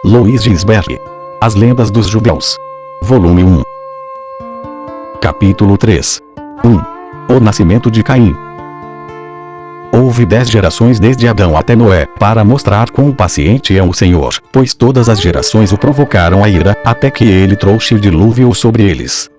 Louis Gisbert. As Lendas dos Judeus. Volume 1. Capítulo 3. 1. O nascimento de Caim. Houve 10 gerações desde Adão até Noé, para mostrar quão paciente é o Senhor, pois todas as gerações o provocaram a ira, até que ele trouxe o dilúvio sobre eles.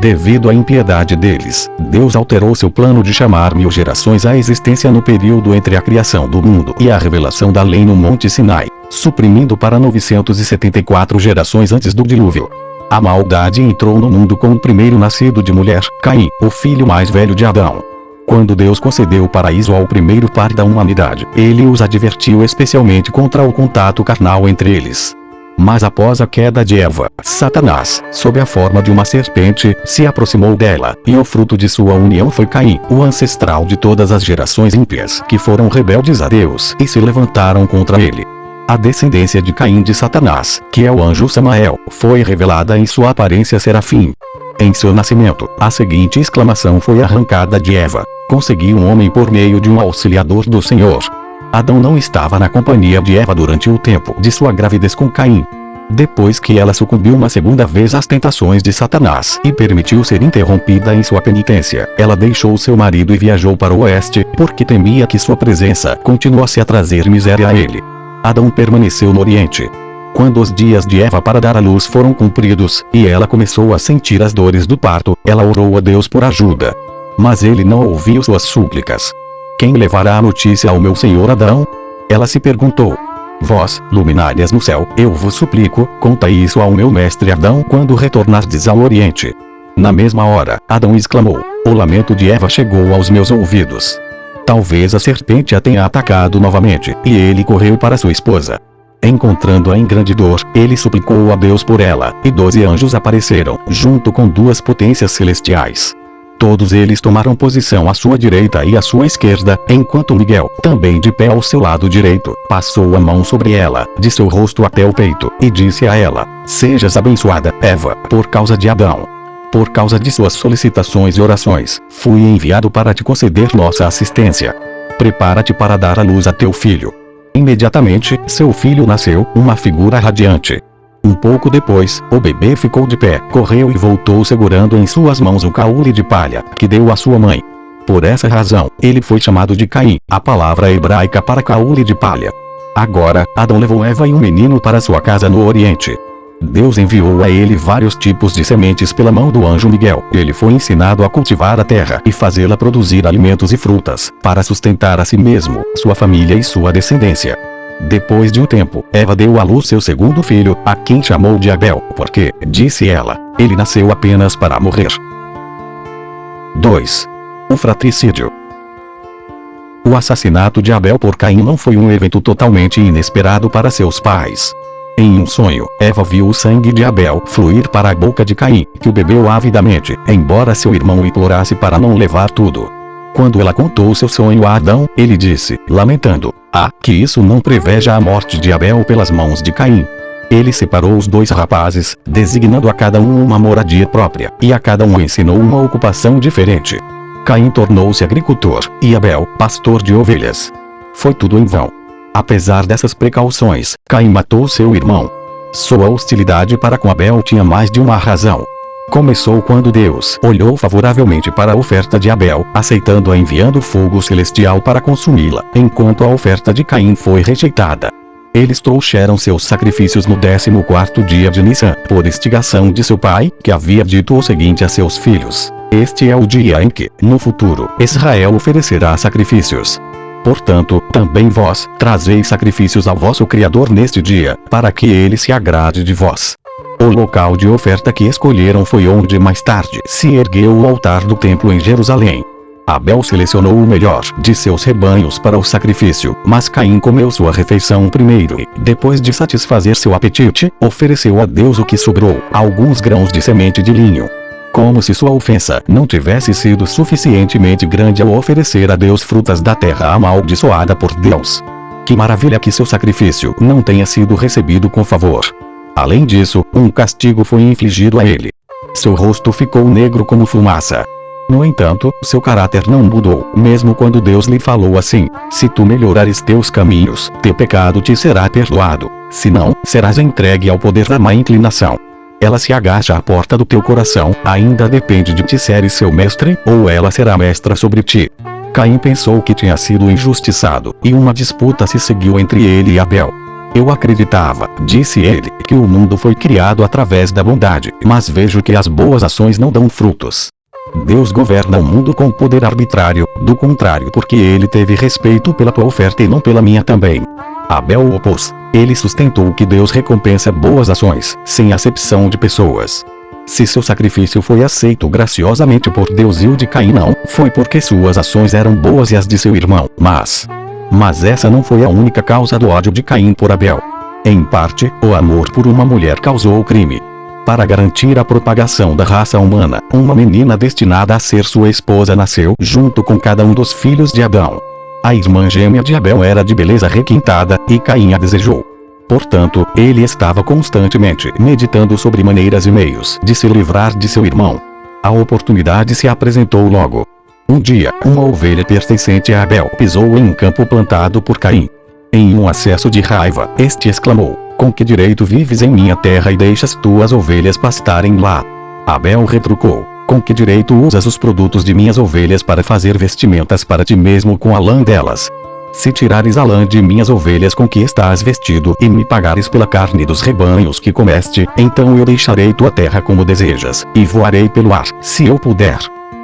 Devido à impiedade deles, Deus alterou seu plano de chamar 1000 gerações à existência no período entre a criação do mundo e a revelação da lei no Monte Sinai, suprimindo para 974 gerações antes do dilúvio. A maldade entrou no mundo com o primeiro nascido de mulher, Caim, o filho mais velho de Adão. Quando Deus concedeu o paraíso ao primeiro par da humanidade, ele os advertiu especialmente contra o contato carnal entre eles. Mas após a queda de Eva, Satanás, sob a forma de uma serpente, se aproximou dela, e o fruto de sua união foi Caim, o ancestral de todas as gerações ímpias que foram rebeldes a Deus e se levantaram contra ele. A descendência de Caim de Satanás, que é o anjo Samael, foi revelada em sua aparência serafim. Em seu nascimento, a seguinte exclamação foi arrancada de Eva: consegui um homem por meio de um auxiliador do Senhor. Adão não estava na companhia de Eva durante o tempo de sua gravidez com Caim. Depois que ela sucumbiu uma segunda vez às tentações de Satanás e permitiu ser interrompida em sua penitência, ela deixou seu marido e viajou para o oeste, porque temia que sua presença continuasse a trazer miséria a ele. Adão permaneceu no oriente. Quando os dias de Eva para dar à luz foram cumpridos, e ela começou a sentir as dores do parto, ela orou a Deus por ajuda. Mas ele não ouviu suas súplicas. Quem levará a notícia ao meu senhor Adão? Ela se perguntou. Vós, luminárias no céu, eu vos suplico, conta isso ao meu mestre Adão quando retornardes ao oriente. Na mesma hora, Adão exclamou: o lamento de Eva chegou aos meus ouvidos. Talvez a serpente a tenha atacado novamente, e ele correu para sua esposa. Encontrando-a em grande dor, ele suplicou a Deus por ela, e 12 anjos apareceram, junto com 2 potências celestiais. Todos eles tomaram posição à sua direita e à sua esquerda, enquanto Miguel, também de pé ao seu lado direito, passou a mão sobre ela, de seu rosto até o peito, e disse a ela: sejas abençoada, Eva, por causa de Adão. Por causa de suas solicitações e orações, fui enviado para te conceder nossa assistência. Prepara-te para dar à luz a teu filho. Imediatamente, seu filho nasceu, uma figura radiante. Um pouco depois, o bebê ficou de pé, correu e voltou segurando em suas mãos o caule de palha, que deu à sua mãe. Por essa razão, ele foi chamado de Caim, a palavra hebraica para caule de palha. Agora, Adão levou Eva e um menino para sua casa no Oriente. Deus enviou a ele vários tipos de sementes pela mão do anjo Miguel. Ele foi ensinado a cultivar a terra e fazê-la produzir alimentos e frutas, para sustentar a si mesmo, sua família e sua descendência. Depois de um tempo, Eva deu à luz seu segundo filho, a quem chamou de Abel, porque, disse ela, ele nasceu apenas para morrer. 2. O fratricídio. O assassinato de Abel por Caim não foi um evento totalmente inesperado para seus pais. Em um sonho, Eva viu o sangue de Abel fluir para a boca de Caim, que o bebeu avidamente, embora seu irmão implorasse para não levar tudo. Quando ela contou seu sonho a Adão, ele disse, lamentando: que isso não preveja a morte de Abel pelas mãos de Caim. Ele separou os 2 rapazes, designando a cada um uma moradia própria, e a cada um ensinou uma ocupação diferente. Caim tornou-se agricultor, e Abel, pastor de ovelhas. Foi tudo em vão. Apesar dessas precauções, Caim matou seu irmão. Sua hostilidade para com Abel tinha mais de uma razão. Começou quando Deus olhou favoravelmente para a oferta de Abel, aceitando-a enviando fogo celestial para consumi-la, enquanto a oferta de Caim foi rejeitada. Eles trouxeram seus sacrifícios no 14º dia de Nissan, por instigação de seu pai, que havia dito o seguinte a seus filhos: este é o dia em que, no futuro, Israel oferecerá sacrifícios. Portanto, também vós, trazei sacrifícios ao vosso Criador neste dia, para que ele se agrade de vós. O local de oferta que escolheram foi onde mais tarde se ergueu o altar do templo em Jerusalém. Abel selecionou o melhor de seus rebanhos para o sacrifício, mas Caim comeu sua refeição primeiro e, depois de satisfazer seu apetite, ofereceu a Deus o que sobrou, alguns grãos de semente de linho. Como se sua ofensa não tivesse sido suficientemente grande ao oferecer a Deus frutas da terra amaldiçoada por Deus. Que maravilha que seu sacrifício não tenha sido recebido com favor. Além disso, um castigo foi infligido a ele. Seu rosto ficou negro como fumaça. No entanto, seu caráter não mudou, mesmo quando Deus lhe falou assim: se tu melhorares teus caminhos, teu pecado te será perdoado. Se não, serás entregue ao poder da má inclinação. Ela se agacha à porta do teu coração, ainda depende de ti seres seu mestre, ou ela será mestra sobre ti. Caim pensou que tinha sido injustiçado, e uma disputa se seguiu entre ele e Abel. Eu acreditava, disse ele, que o mundo foi criado através da bondade, mas vejo que as boas ações não dão frutos. Deus governa o mundo com poder arbitrário, do contrário, porque ele teve respeito pela tua oferta e não pela minha também. Abel o opôs. Ele sustentou que Deus recompensa boas ações, sem acepção de pessoas. Se seu sacrifício foi aceito graciosamente por Deus e o de Caim não, foi porque suas ações eram boas e as de seu irmão, Mas essa não foi a única causa do ódio de Caim por Abel. Em parte, o amor por uma mulher causou o crime. Para garantir a propagação da raça humana, uma menina destinada a ser sua esposa nasceu junto com cada um dos filhos de Adão. A irmã gêmea de Abel era de beleza requintada, e Caim a desejou. Portanto, ele estava constantemente meditando sobre maneiras e meios de se livrar de seu irmão. A oportunidade se apresentou logo. Um dia, uma ovelha pertencente a Abel pisou em um campo plantado por Caim. Em um acesso de raiva, este exclamou: com que direito vives em minha terra e deixas tuas ovelhas pastarem lá? Abel retrucou: com que direito usas os produtos de minhas ovelhas para fazer vestimentas para ti mesmo com a lã delas? Se tirares a lã de minhas ovelhas com que estás vestido e me pagares pela carne dos rebanhos que comeste, então eu deixarei tua terra como desejas, e voarei pelo ar, se eu puder.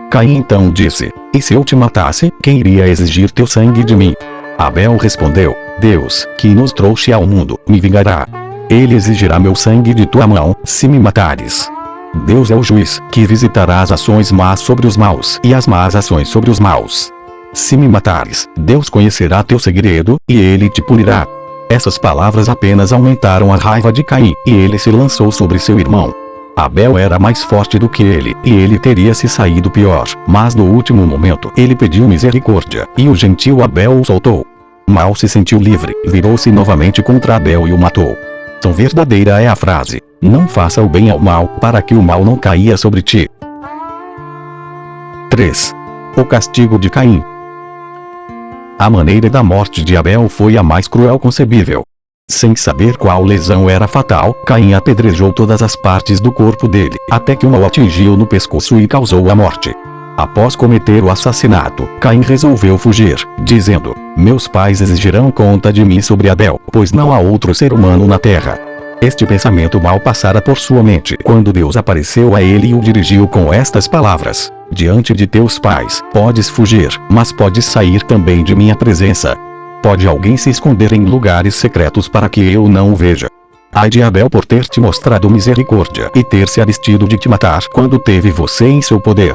Caim então disse: e se eu te matasse, quem iria exigir teu sangue de mim? Abel respondeu: Deus, que nos trouxe ao mundo, me vingará. Ele exigirá meu sangue de tua mão, se me matares. Deus é o juiz, que visitará as ações más sobre os maus e as más ações sobre os maus. Se me matares, Deus conhecerá teu segredo, e ele te punirá. Essas palavras apenas aumentaram a raiva de Caim, e ele se lançou sobre seu irmão. Abel era mais forte do que ele, e ele teria se saído pior, mas no último momento ele pediu misericórdia, e o gentil Abel o soltou. Mal se sentiu livre, virou-se novamente contra Abel e o matou. Tão verdadeira é a frase: não faça o bem ao mal, para que o mal não caia sobre ti. 3. O castigo de Caim. A maneira da morte de Abel foi a mais cruel concebível. Sem saber qual lesão era fatal, Caim apedrejou todas as partes do corpo dele, até que uma o atingiu no pescoço e causou a morte. Após cometer o assassinato, Caim resolveu fugir, dizendo: meus pais exigirão conta de mim sobre Abel, pois não há outro ser humano na terra. Este pensamento mal passara por sua mente quando Deus apareceu a ele e o dirigiu com estas palavras: diante de teus pais, podes fugir, mas podes sair também de minha presença. Pode alguém se esconder em lugares secretos para que eu não o veja? Ai de Abel por ter te mostrado misericórdia e ter se abstido de te matar quando teve você em seu poder.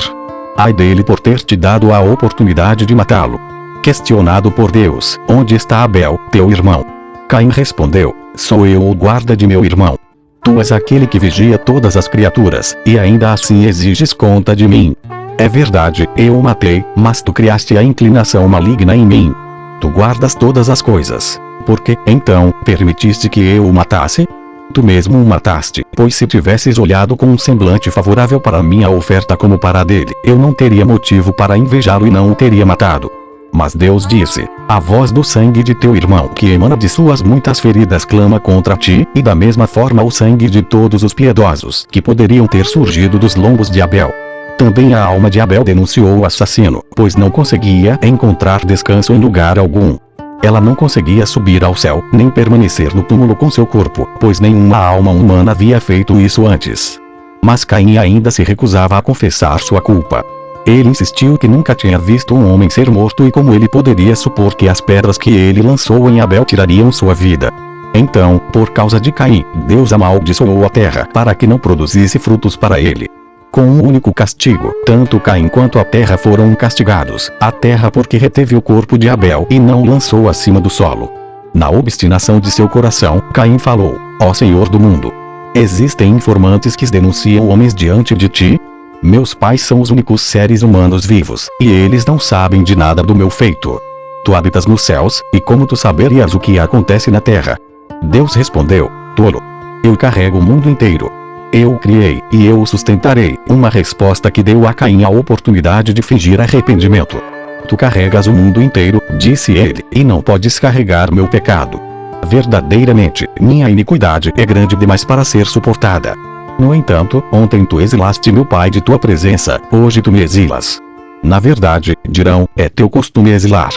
Ai dele por ter te dado a oportunidade de matá-lo. Questionado por Deus: onde está Abel, teu irmão? Caim respondeu: sou eu o guarda de meu irmão. Tu és aquele que vigia todas as criaturas, e ainda assim exiges conta de mim. É verdade, eu o matei, mas tu criaste a inclinação maligna em mim. Tu guardas todas as coisas. Por que, então, permitiste que eu o matasse? Tu mesmo o mataste, pois se tivesses olhado com um semblante favorável para a minha oferta como para a dele, eu não teria motivo para invejá-lo e não o teria matado. Mas Deus disse: a voz do sangue de teu irmão que emana de suas muitas feridas clama contra ti, e da mesma forma o sangue de todos os piedosos que poderiam ter surgido dos lombos de Abel. Também a alma de Abel denunciou o assassino, pois não conseguia encontrar descanso em lugar algum. Ela não conseguia subir ao céu, nem permanecer no túmulo com seu corpo, pois nenhuma alma humana havia feito isso antes. Mas Caim ainda se recusava a confessar sua culpa. Ele insistiu que nunca tinha visto um homem ser morto e como ele poderia supor que as pedras que ele lançou em Abel tirariam sua vida. Então, por causa de Caim, Deus amaldiçoou a terra para que não produzisse frutos para ele. Com um único castigo, tanto Caim quanto a terra foram castigados, a terra porque reteve o corpo de Abel e não o lançou acima do solo. Na obstinação de seu coração, Caim falou: ó Senhor do mundo, existem informantes que denunciam homens diante de ti? Meus pais são os únicos seres humanos vivos, e eles não sabem de nada do meu feito. Tu habitas nos céus, e como tu saberias o que acontece na terra? Deus respondeu: tolo. Eu carrego o mundo inteiro. Eu o criei, e eu o sustentarei. Uma resposta que deu a Caim a oportunidade de fingir arrependimento. Tu carregas o mundo inteiro, disse ele, e não podes carregar meu pecado. Verdadeiramente, minha iniquidade é grande demais para ser suportada. No entanto, ontem tu exilaste meu pai de tua presença, hoje tu me exilas. Na verdade, dirão, é teu costume exilar.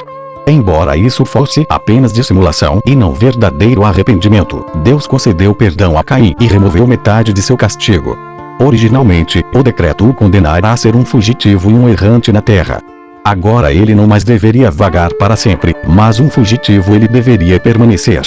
Embora isso fosse apenas dissimulação e não verdadeiro arrependimento, Deus concedeu perdão a Caim e removeu metade de seu castigo. Originalmente, o decreto o condenara a ser um fugitivo e um errante na terra. Agora ele não mais deveria vagar para sempre, mas um fugitivo ele deveria permanecer.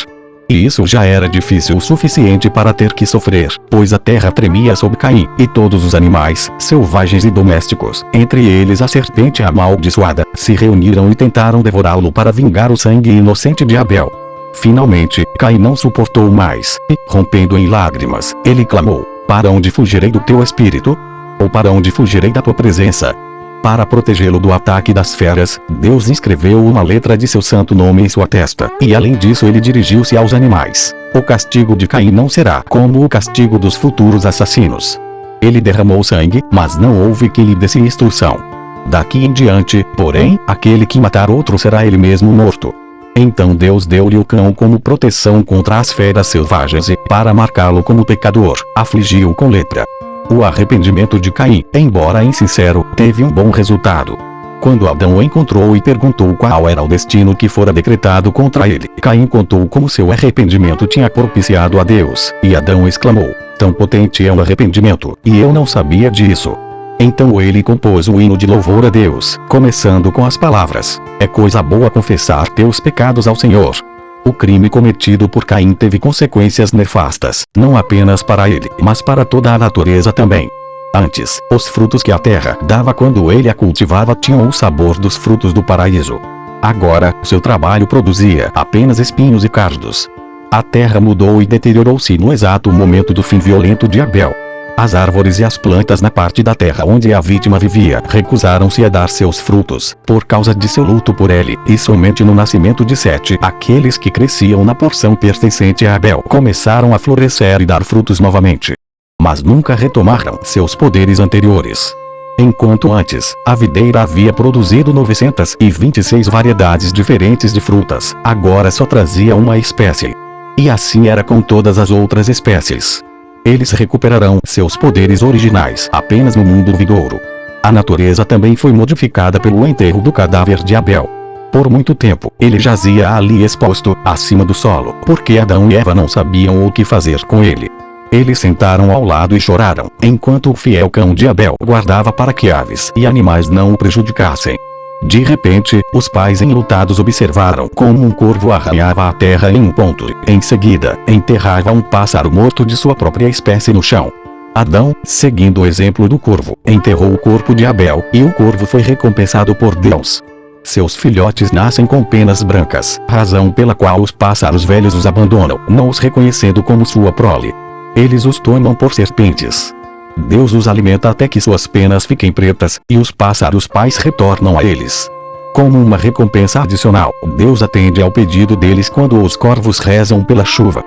E isso já era difícil o suficiente para ter que sofrer, pois a terra tremia sob Caim, e todos os animais, selvagens e domésticos, entre eles a serpente amaldiçoada, se reuniram e tentaram devorá-lo para vingar o sangue inocente de Abel. Finalmente, Caim não suportou mais, e, rompendo em lágrimas, ele clamou: para onde fugirei do teu espírito? Ou para onde fugirei da tua presença? Para protegê-lo do ataque das feras, Deus inscreveu uma letra de seu santo nome em sua testa, e além disso ele dirigiu-se aos animais. O castigo de Caim não será como o castigo dos futuros assassinos. Ele derramou sangue, mas não houve quem lhe desse instrução. Daqui em diante, porém, aquele que matar outro será ele mesmo morto. Então Deus deu-lhe o cão como proteção contra as feras selvagens e, para marcá-lo como pecador, afligiu-o com lepra. O arrependimento de Caim, embora insincero, teve um bom resultado. Quando Adão o encontrou e perguntou qual era o destino que fora decretado contra ele, Caim contou como seu arrependimento tinha propiciado a Deus, e Adão exclamou: tão potente é o arrependimento, e eu não sabia disso. Então ele compôs o hino de louvor a Deus, começando com as palavras: é coisa boa confessar teus pecados ao Senhor. O crime cometido por Caim teve consequências nefastas, não apenas para ele, mas para toda a natureza também. Antes, os frutos que a terra dava quando ele a cultivava tinham o sabor dos frutos do paraíso. Agora, seu trabalho produzia apenas espinhos e cardos. A terra mudou e deteriorou-se no exato momento do fim violento de Abel. As árvores e as plantas na parte da terra onde a vítima vivia recusaram-se a dar seus frutos, por causa de seu luto por ele, e somente no nascimento de Sete, aqueles que cresciam na porção pertencente a Abel começaram a florescer e dar frutos novamente. Mas nunca retomaram seus poderes anteriores. Enquanto antes, a videira havia produzido 926 variedades diferentes de frutas, agora só trazia uma espécie. E assim era com todas as outras espécies. Eles recuperarão seus poderes originais apenas no mundo vindouro. A natureza também foi modificada pelo enterro do cadáver de Abel. Por muito tempo, ele jazia ali exposto, acima do solo, porque Adão e Eva não sabiam o que fazer com ele. Eles sentaram ao lado e choraram, enquanto o fiel cão de Abel guardava para que aves e animais não o prejudicassem. De repente, os pais enlutados observaram como um corvo arranhava a terra em um ponto e, em seguida, enterrava um pássaro morto de sua própria espécie no chão. Adão, seguindo o exemplo do corvo, enterrou o corpo de Abel, e o corvo foi recompensado por Deus. Seus filhotes nascem com penas brancas, razão pela qual os pássaros velhos os abandonam, não os reconhecendo como sua prole. Eles os tomam por serpentes. Deus os alimenta até que suas penas fiquem pretas, e os pássaros pais retornam a eles. Como uma recompensa adicional, Deus atende ao pedido deles quando os corvos rezam pela chuva.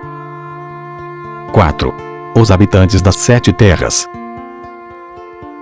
4. Os habitantes das 7 terras.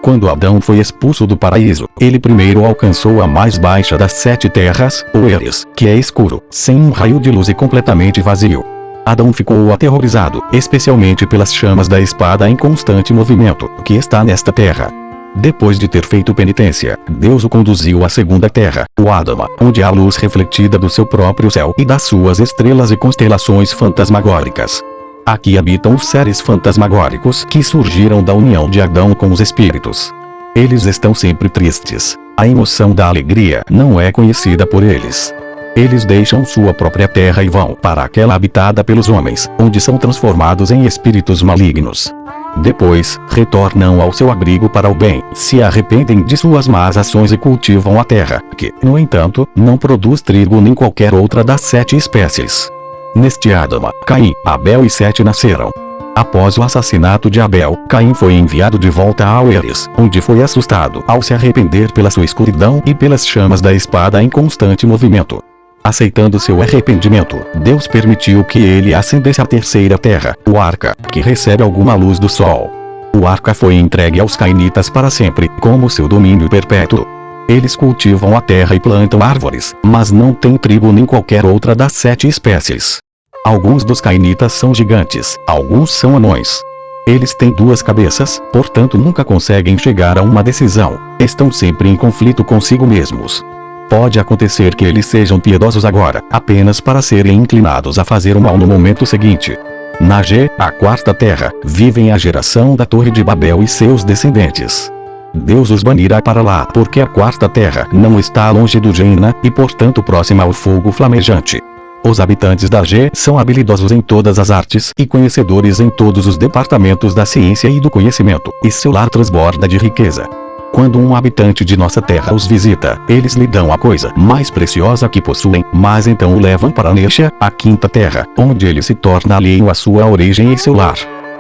Quando Adão foi expulso do paraíso, ele primeiro alcançou a mais baixa das 7 terras, o Eres, que é escuro, sem um raio de luz e completamente vazio. Adão ficou aterrorizado, especialmente pelas chamas da espada em constante movimento, que está nesta terra. Depois de ter feito penitência, Deus o conduziu à segunda terra, o Adama, onde há luz refletida do seu próprio céu e das suas estrelas e constelações fantasmagóricas. Aqui habitam os seres fantasmagóricos que surgiram da união de Adão com os espíritos. Eles estão sempre tristes. A emoção da alegria não é conhecida por eles. Eles deixam sua própria terra e vão para aquela habitada pelos homens, onde são transformados em espíritos malignos. Depois, retornam ao seu abrigo para o bem, se arrependem de suas más ações e cultivam a terra, que, no entanto, não produz trigo nem qualquer outra das 7 espécies. Neste Adama, Caim, Abel e Sete nasceram. Após o assassinato de Abel, Caim foi enviado de volta ao Eres, onde foi assustado ao se arrepender pela sua escuridão e pelas chamas da espada em constante movimento. Aceitando seu arrependimento, Deus permitiu que ele ascendesse à terceira terra, o Arca, que recebe alguma luz do sol. O arca foi entregue aos cainitas para sempre, como seu domínio perpétuo. Eles cultivam a terra e plantam árvores, mas não têm trigo nem qualquer outra das 7 espécies. Alguns dos cainitas são gigantes, alguns são anões. Eles têm 2 cabeças, portanto nunca conseguem chegar a uma decisão. Estão sempre em conflito consigo mesmos. Pode acontecer que eles sejam piedosos agora, apenas para serem inclinados a fazer o mal no momento seguinte. Na G, a 4ª terra, vivem a geração da Torre de Babel e seus descendentes. Deus os banirá para lá porque a 4ª terra não está longe do Geena e portanto próxima ao fogo flamejante. Os habitantes da G são habilidosos em todas as artes e conhecedores em todos os departamentos da ciência e do conhecimento, e seu lar transborda de riqueza. Quando um habitante de nossa terra os visita, eles lhe dão a coisa mais preciosa que possuem, mas então o levam para Nesha, a 5ª terra, onde ele se torna alheio à sua origem e seu lar.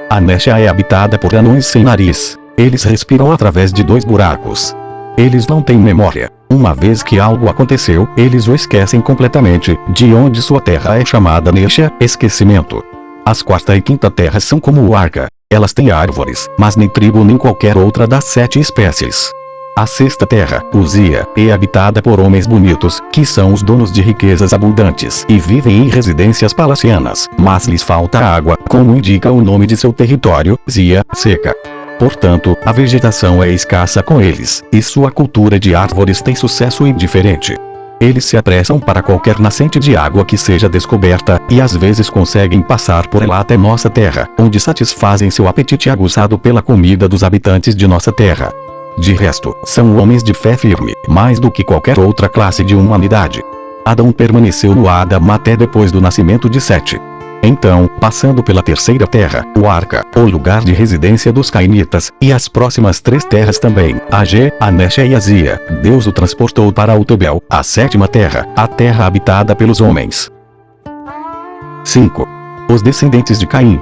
A Nesha é habitada por anões sem nariz. Eles respiram através de 2 buracos. Eles não têm memória. Uma vez que algo aconteceu, eles o esquecem completamente, de onde sua terra é chamada Nesha, esquecimento. As 4ª e 5ª terras são como o arca. Elas têm árvores, mas nem trigo nem qualquer outra das 7 espécies. A 6ª terra, Uzia, é habitada por homens bonitos, que são os donos de riquezas abundantes e vivem em residências palacianas, mas lhes falta água, como indica o nome de seu território, Zia, seca. Portanto, a vegetação é escassa com eles, e sua cultura de árvores tem sucesso indiferente. Eles se apressam para qualquer nascente de água que seja descoberta, e às vezes conseguem passar por ela até nossa terra, onde satisfazem seu apetite aguçado pela comida dos habitantes de nossa terra. De resto, são homens de fé firme, mais do que qualquer outra classe de humanidade. Adão permaneceu no Adão até depois do nascimento de Sete. Então, passando pela 3ª terra, o Arca, o lugar de residência dos cainitas, e as próximas 3 terras também, a G, a Nesha e a Zia, Deus o transportou para o Tebel, a 7ª terra, a terra habitada pelos homens. 5. Os descendentes de Caim.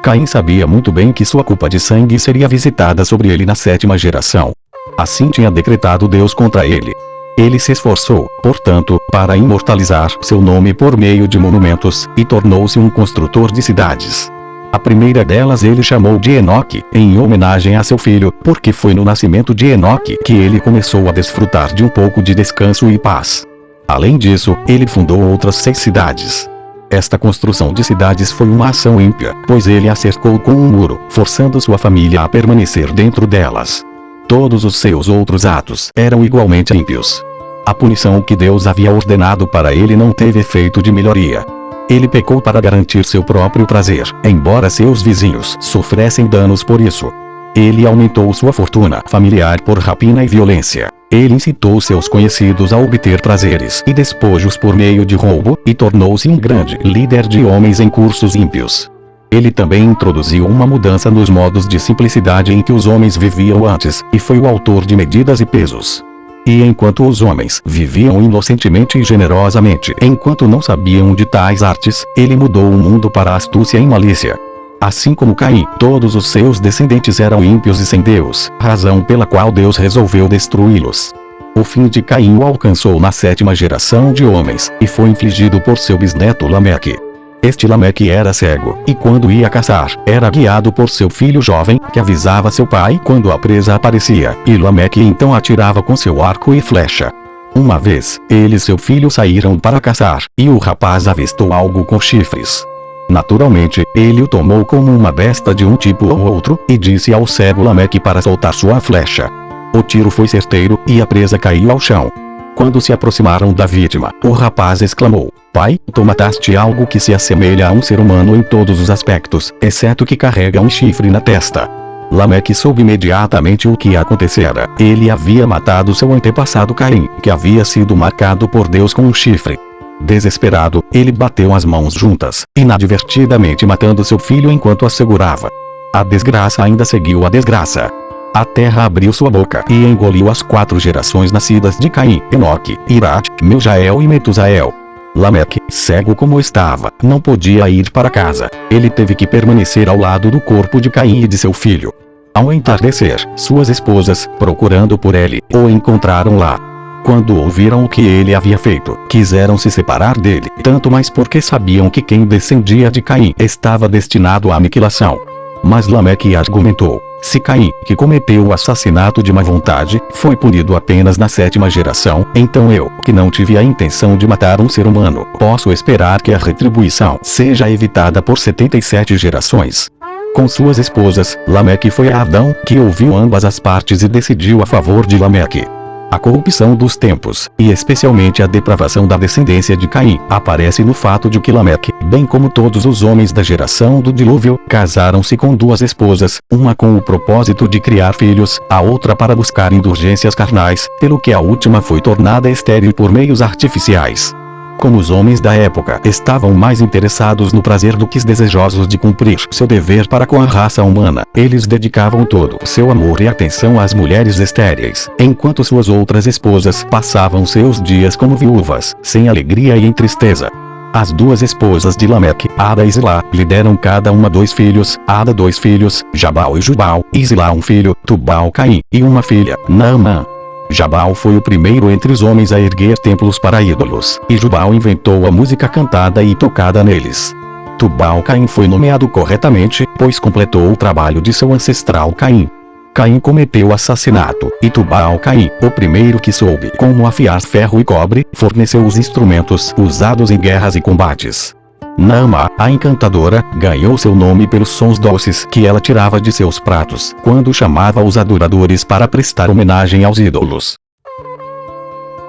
Caim sabia muito bem que sua culpa de sangue seria visitada sobre ele na 7ª geração. Assim tinha decretado Deus contra ele. Ele se esforçou, portanto, para imortalizar seu nome por meio de monumentos, e tornou-se um construtor de cidades. A primeira delas ele chamou de Enoque, em homenagem a seu filho, porque foi no nascimento de Enoque que ele começou a desfrutar de um pouco de descanso e paz. Além disso, ele fundou outras 6 cidades. Esta construção de cidades foi uma ação ímpia, pois ele a cercou com um muro, forçando sua família a permanecer dentro delas. Todos os seus outros atos eram igualmente ímpios. A punição que Deus havia ordenado para ele não teve efeito de melhoria. Ele pecou para garantir seu próprio prazer, embora seus vizinhos sofressem danos por isso. Ele aumentou sua fortuna familiar por rapina e violência. Ele incitou seus conhecidos a obter prazeres e despojos por meio de roubo, e tornou-se um grande líder de homens em cursos ímpios. Ele também introduziu uma mudança nos modos de simplicidade em que os homens viviam antes, e foi o autor de medidas e pesos. E enquanto os homens viviam inocentemente e generosamente, enquanto não sabiam de tais artes, ele mudou o mundo para a astúcia e malícia. Assim como Caim, todos os seus descendentes eram ímpios e sem Deus, razão pela qual Deus resolveu destruí-los. O fim de Caim o alcançou na 7ª geração de homens, e foi infligido por seu bisneto Lameque. Este Lameque era cego, e quando ia caçar, era guiado por seu filho jovem, que avisava seu pai quando a presa aparecia, e Lameque então atirava com seu arco e flecha. Uma vez, ele e seu filho saíram para caçar, e o rapaz avistou algo com chifres. Naturalmente, ele o tomou como uma besta de um tipo ou outro, e disse ao cego Lameque para soltar sua flecha. O tiro foi certeiro, e a presa caiu ao chão. Quando se aproximaram da vítima, o rapaz exclamou: "Pai, tu mataste algo que se assemelha a um ser humano em todos os aspectos, exceto que carrega um chifre na testa." Lameque soube imediatamente o que acontecera. Ele havia matado seu antepassado Caim, que havia sido marcado por Deus com um chifre. Desesperado, ele bateu as mãos juntas, inadvertidamente matando seu filho enquanto a segurava. A desgraça ainda seguiu a desgraça. A terra abriu sua boca e engoliu as 4 gerações nascidas de Caim, Enoque, Irad, Meljael e Metusael. Lameque, cego como estava, não podia ir para casa. Ele teve que permanecer ao lado do corpo de Caim e de seu filho. Ao entardecer, suas esposas, procurando por ele, o encontraram lá. Quando ouviram o que ele havia feito, quiseram se separar dele, tanto mais porque sabiam que quem descendia de Caim estava destinado à aniquilação. Mas Lameque argumentou: se Caim, que cometeu o assassinato de má vontade, foi punido apenas na 7ª geração, então eu, que não tive a intenção de matar um ser humano, posso esperar que a retribuição seja evitada por 77 gerações. Com suas esposas, Lameque foi a Adão, que ouviu ambas as partes e decidiu a favor de Lameque. A corrupção dos tempos, e especialmente a depravação da descendência de Caim, aparece no fato de que Lameque, bem como todos os homens da geração do dilúvio, casaram-se com 2 esposas, uma com o propósito de criar filhos, a outra para buscar indulgências carnais, pelo que a última foi tornada estéril por meios artificiais. Como os homens da época estavam mais interessados no prazer do que desejosos de cumprir seu dever para com a raça humana, eles dedicavam todo o seu amor e atenção às mulheres estéreis, enquanto suas outras esposas passavam seus dias como viúvas, sem alegria e em tristeza. As 2 esposas de Lameque, Ada e Zilá, lhe deram cada uma 2 filhos, Ada 2 filhos, Jabal e Jubal, e Zilá um filho, Tubal-Caim, e uma filha, Naamã. Jabal foi o primeiro entre os homens a erguer templos para ídolos, e Jubal inventou a música cantada e tocada neles. Tubal-Caim foi nomeado corretamente, pois completou o trabalho de seu ancestral Caim. Caim cometeu assassinato, e Tubal-Caim, o primeiro que soube como afiar ferro e cobre, forneceu os instrumentos usados em guerras e combates. Naamã, a encantadora, ganhou seu nome pelos sons doces que ela tirava de seus pratos, quando chamava os adoradores para prestar homenagem aos ídolos.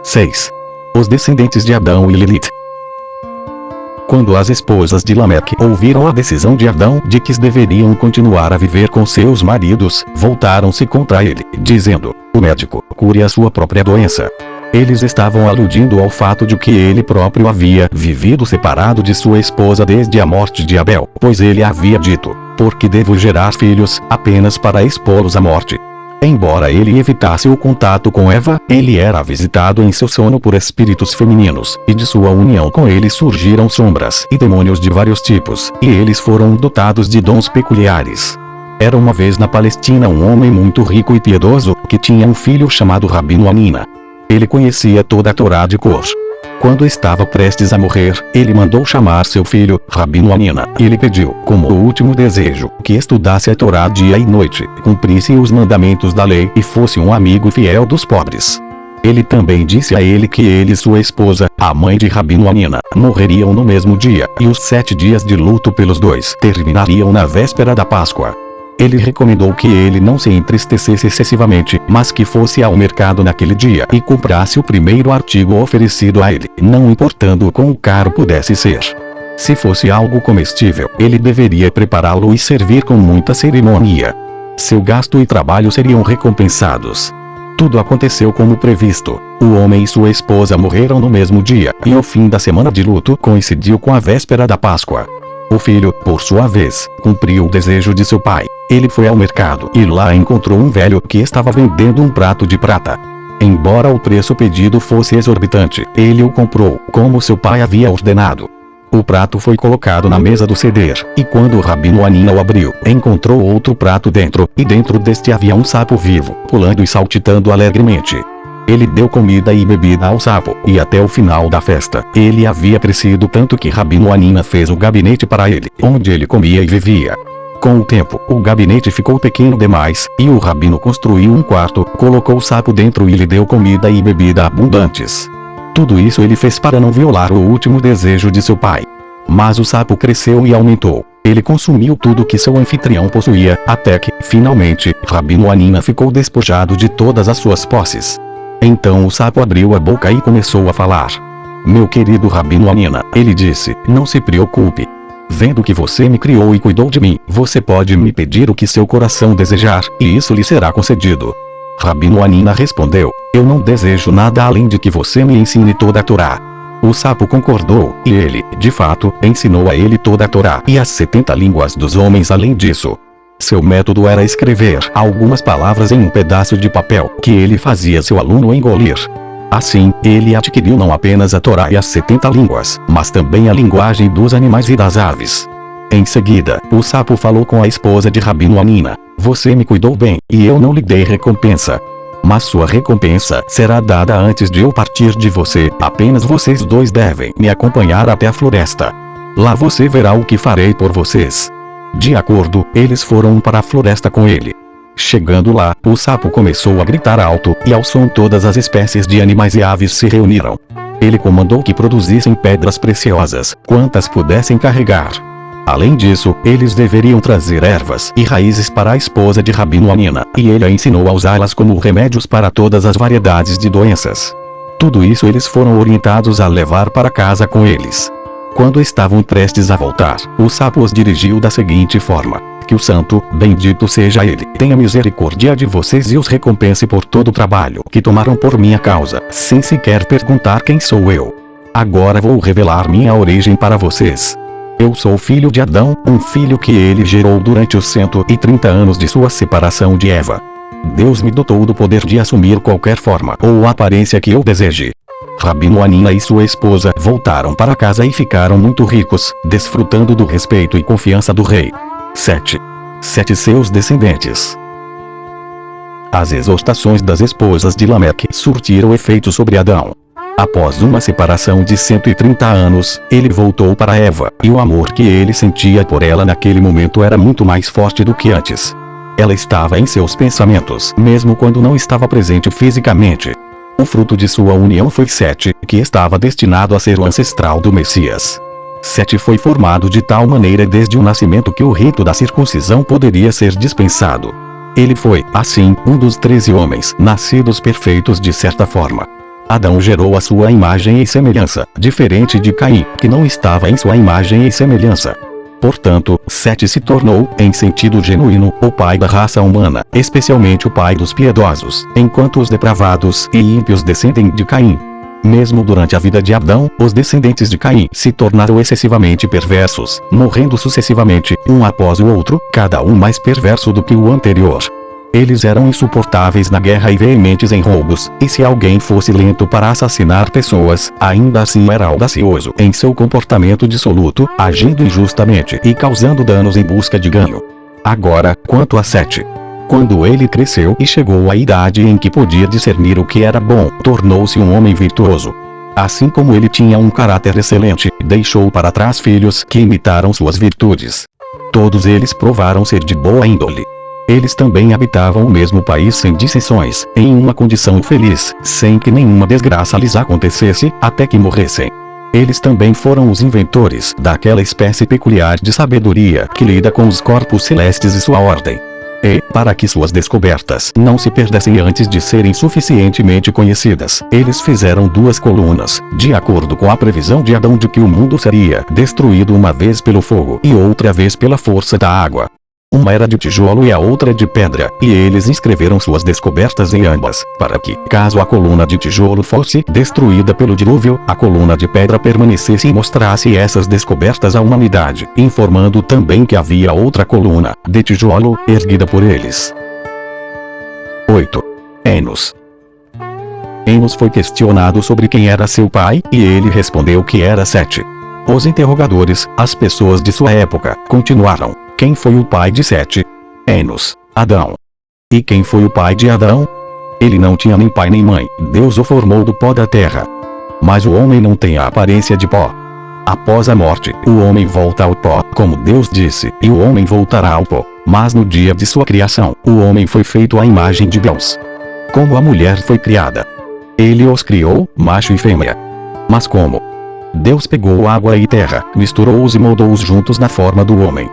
6. Os descendentes de Adão e Lilith. Quando as esposas de Lameque ouviram a decisão de Adão de que deveriam continuar a viver com seus maridos, voltaram-se contra ele, dizendo: o médico, cure a sua própria doença. Eles estavam aludindo ao fato de que ele próprio havia vivido separado de sua esposa desde a morte de Abel, pois ele havia dito: porque devo gerar filhos, apenas para expô-los à morte. Embora ele evitasse o contato com Eva, ele era visitado em seu sono por espíritos femininos, e de sua união com ele surgiram sombras e demônios de vários tipos, e eles foram dotados de dons peculiares. Era uma vez na Palestina um homem muito rico e piedoso, que tinha um filho chamado Rabino Hanina. Ele conhecia toda a Torá de cor. Quando estava prestes a morrer, ele mandou chamar seu filho, Rabino Hanina, e lhe pediu, como o último desejo, que estudasse a Torá dia e noite, cumprisse os mandamentos da lei e fosse um amigo fiel dos pobres. Ele também disse a ele que ele e sua esposa, a mãe de Rabino Hanina, morreriam no mesmo dia, e os 7 dias de luto pelos 2 terminariam na véspera da Páscoa. Ele recomendou que ele não se entristecesse excessivamente, mas que fosse ao mercado naquele dia e comprasse o primeiro artigo oferecido a ele, não importando o quão caro pudesse ser. Se fosse algo comestível, ele deveria prepará-lo e servir com muita cerimônia. Seu gasto e trabalho seriam recompensados. Tudo aconteceu como previsto. O homem e sua esposa morreram no mesmo dia, e o fim da semana de luto coincidiu com a véspera da Páscoa. O filho, por sua vez, cumpriu o desejo de seu pai. Ele foi ao mercado e lá encontrou um velho que estava vendendo um prato de prata. Embora o preço pedido fosse exorbitante, ele o comprou, como seu pai havia ordenado. O prato foi colocado na mesa do ceder, e quando o Rabino Hanina o abriu, encontrou outro prato dentro, e dentro deste havia um sapo vivo, pulando e saltitando alegremente. Ele deu comida e bebida ao sapo, e até o final da festa, ele havia crescido tanto que Rabino Hanina fez o gabinete para ele, onde ele comia e vivia. Com o tempo, o gabinete ficou pequeno demais, e o rabino construiu um quarto, colocou o sapo dentro e lhe deu comida e bebida abundantes. Tudo isso ele fez para não violar o último desejo de seu pai. Mas o sapo cresceu e aumentou. Ele consumiu tudo que seu anfitrião possuía, até que, finalmente, Rabino Hanina ficou despojado de todas as suas posses. Então o sapo abriu a boca e começou a falar. Meu querido Rabino Hanina, ele disse, não se preocupe. Vendo que você me criou e cuidou de mim, você pode me pedir o que seu coração desejar, e isso lhe será concedido. Rabino Hanina respondeu, eu não desejo nada além de que você me ensine toda a Torá. O sapo concordou, e ele, de fato, ensinou a ele toda a Torá e as 70 línguas dos homens além disso. Seu método era escrever algumas palavras em um pedaço de papel, que ele fazia seu aluno engolir. Assim, ele adquiriu não apenas a Torá e as 70 línguas, mas também a linguagem dos animais e das aves. Em seguida, o sapo falou com a esposa de Rabino Hanina, você me cuidou bem, e eu não lhe dei recompensa. Mas sua recompensa será dada antes de eu partir de você, apenas vocês dois devem me acompanhar até a floresta. Lá você verá o que farei por vocês. De acordo, eles foram para a floresta com ele. Chegando lá, o sapo começou a gritar alto, e ao som todas as espécies de animais e aves se reuniram. Ele comandou que produzissem pedras preciosas, quantas pudessem carregar. Além disso, eles deveriam trazer ervas e raízes para a esposa de Rabino Hanina, e ele a ensinou a usá-las como remédios para todas as variedades de doenças. Tudo isso eles foram orientados a levar para casa com eles. Quando estavam prestes a voltar, o sapo os dirigiu da seguinte forma: que o santo, bendito seja ele, tenha misericórdia de vocês e os recompense por todo o trabalho que tomaram por minha causa, sem sequer perguntar quem sou eu. Agora vou revelar minha origem para vocês. Eu sou filho de Adão, um filho que ele gerou durante os 130 anos de sua separação de Eva. Deus me dotou do poder de assumir qualquer forma ou aparência que eu deseje. Rabino Hanina e sua esposa voltaram para casa e ficaram muito ricos, desfrutando do respeito e confiança do rei. 7. Seus descendentes. As exortações das esposas de Lameque surtiram efeito sobre Adão. Após uma separação de 130 anos, ele voltou para Eva, e o amor que ele sentia por ela naquele momento era muito mais forte do que antes. Ela estava em seus pensamentos, mesmo quando não estava presente fisicamente. O fruto de sua união foi Sete, que estava destinado a ser o ancestral do Messias. Sete foi formado de tal maneira desde o nascimento que o rito da circuncisão poderia ser dispensado. Ele foi, assim, um dos 13 homens nascidos perfeitos de certa forma. Adão gerou a sua imagem e semelhança, diferente de Caim, que não estava em sua imagem e semelhança. Portanto, Sete se tornou, em sentido genuíno, o pai da raça humana, especialmente o pai dos piedosos, enquanto os depravados e ímpios descendem de Caim. Mesmo durante a vida de Adão, os descendentes de Caim se tornaram excessivamente perversos, morrendo sucessivamente, um após o outro, cada um mais perverso do que o anterior. Eles eram insuportáveis na guerra e veementes em roubos, e se alguém fosse lento para assassinar pessoas, ainda assim era audacioso em seu comportamento dissoluto, agindo injustamente e causando danos em busca de ganho. Agora, quanto a Sete. Quando ele cresceu e chegou à idade em que podia discernir o que era bom, tornou-se um homem virtuoso. Assim como ele tinha um caráter excelente, deixou para trás filhos que imitaram suas virtudes. Todos eles provaram ser de boa índole. Eles também habitavam o mesmo país sem dissensões, em uma condição feliz, sem que nenhuma desgraça lhes acontecesse, até que morressem. Eles também foram os inventores daquela espécie peculiar de sabedoria que lida com os corpos celestes e sua ordem. E, para que suas descobertas não se perdessem antes de serem suficientemente conhecidas, eles fizeram 2 colunas, de acordo com a previsão de Adão de que o mundo seria destruído uma vez pelo fogo e outra vez pela força da água. Uma era de tijolo e a outra de pedra, e eles inscreveram suas descobertas em ambas, para que, caso a coluna de tijolo fosse destruída pelo dilúvio, a coluna de pedra permanecesse e mostrasse essas descobertas à humanidade, informando também que havia outra coluna, de tijolo, erguida por eles. 8. Enos. Enos foi questionado sobre quem era seu pai, e ele respondeu que era Sete. Os interrogadores, as pessoas de sua época, continuaram: quem foi o pai de Sete? Enos, Adão. E quem foi o pai de Adão? Ele não tinha nem pai nem mãe, Deus o formou do pó da terra. Mas o homem não tem a aparência de pó. Após a morte, o homem volta ao pó, como Deus disse, e o homem voltará ao pó. Mas no dia de sua criação, o homem foi feito à imagem de Deus. Como a mulher foi criada. Ele os criou, macho e fêmea. Mas como? Deus pegou água e terra, misturou-os e moldou-os juntos na forma do homem.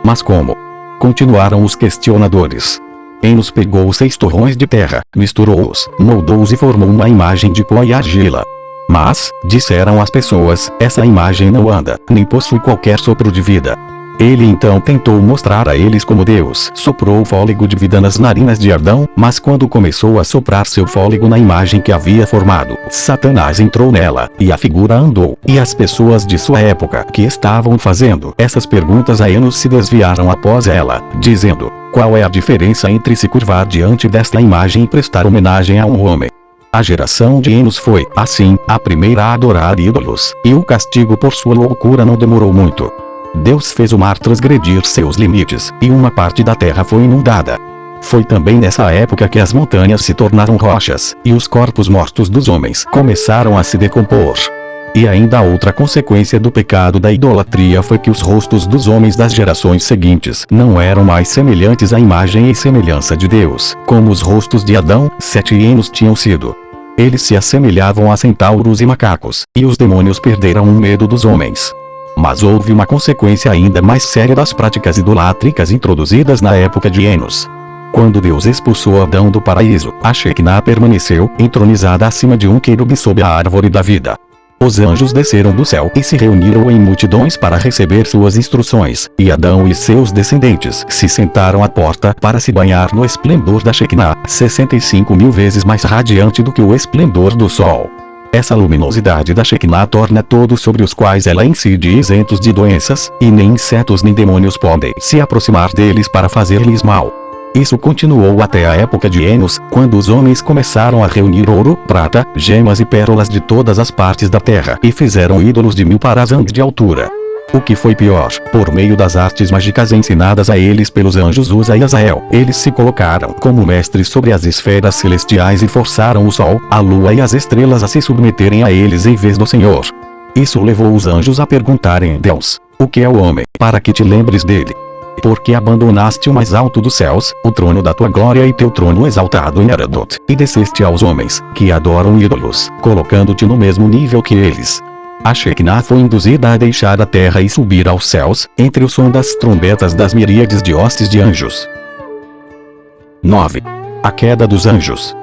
Mas como? Continuaram os questionadores. Enos pegou 6 torrões de terra, misturou-os, moldou-os e formou uma imagem de pó e argila. Mas, disseram as pessoas, essa imagem não anda, nem possui qualquer sopro de vida. Ele então tentou mostrar a eles como Deus soprou o fôlego de vida nas narinas de Adão, mas quando começou a soprar seu fôlego na imagem que havia formado, Satanás entrou nela, e a figura andou, e as pessoas de sua época que estavam fazendo essas perguntas a Enos se desviaram após ela, dizendo: qual é a diferença entre se curvar diante desta imagem e prestar homenagem a um homem? A geração de Enos foi, assim, a primeira a adorar ídolos, e o castigo por sua loucura não demorou muito. Deus fez o mar transgredir seus limites, e uma parte da terra foi inundada. Foi também nessa época que as montanhas se tornaram rochas, e os corpos mortos dos homens começaram a se decompor. E ainda outra consequência do pecado da idolatria foi que os rostos dos homens das gerações seguintes não eram mais semelhantes à imagem e semelhança de Deus, como os rostos de Adão, Sete e Enos tinham sido. Eles se assemelhavam a centauros e macacos, e os demônios perderam o medo dos homens. Mas houve uma consequência ainda mais séria das práticas idolátricas introduzidas na época de Enos. Quando Deus expulsou Adão do paraíso, a Shekinah permaneceu entronizada acima de um querube sob a árvore da vida. Os anjos desceram do céu e se reuniram em multidões para receber suas instruções, e Adão e seus descendentes se sentaram à porta para se banhar no esplendor da Shekinah, 65.000 vezes mais radiante do que o esplendor do sol. Essa luminosidade da Shekinah torna todos sobre os quais ela incide isentos de doenças, e nem insetos nem demônios podem se aproximar deles para fazer-lhes mal. Isso continuou até a época de Enos, quando os homens começaram a reunir ouro, prata, gemas e pérolas de todas as partes da terra e fizeram ídolos de 1000 parazang de altura. O que foi pior, por meio das artes mágicas ensinadas a eles pelos anjos Uza e Azael, eles se colocaram como mestres sobre as esferas celestiais e forçaram o sol, a lua e as estrelas a se submeterem a eles em vez do Senhor. Isso levou os anjos a perguntarem a Deus: o que é o homem, para que te lembres dele? Porque abandonaste o mais alto dos céus, o trono da tua glória e teu trono exaltado em Aradot, e desceste aos homens, que adoram ídolos, colocando-te no mesmo nível que eles. A Shekinah foi induzida a deixar a terra e subir aos céus, entre o som das trombetas das miríades de hostes de anjos. 9. A queda dos anjos.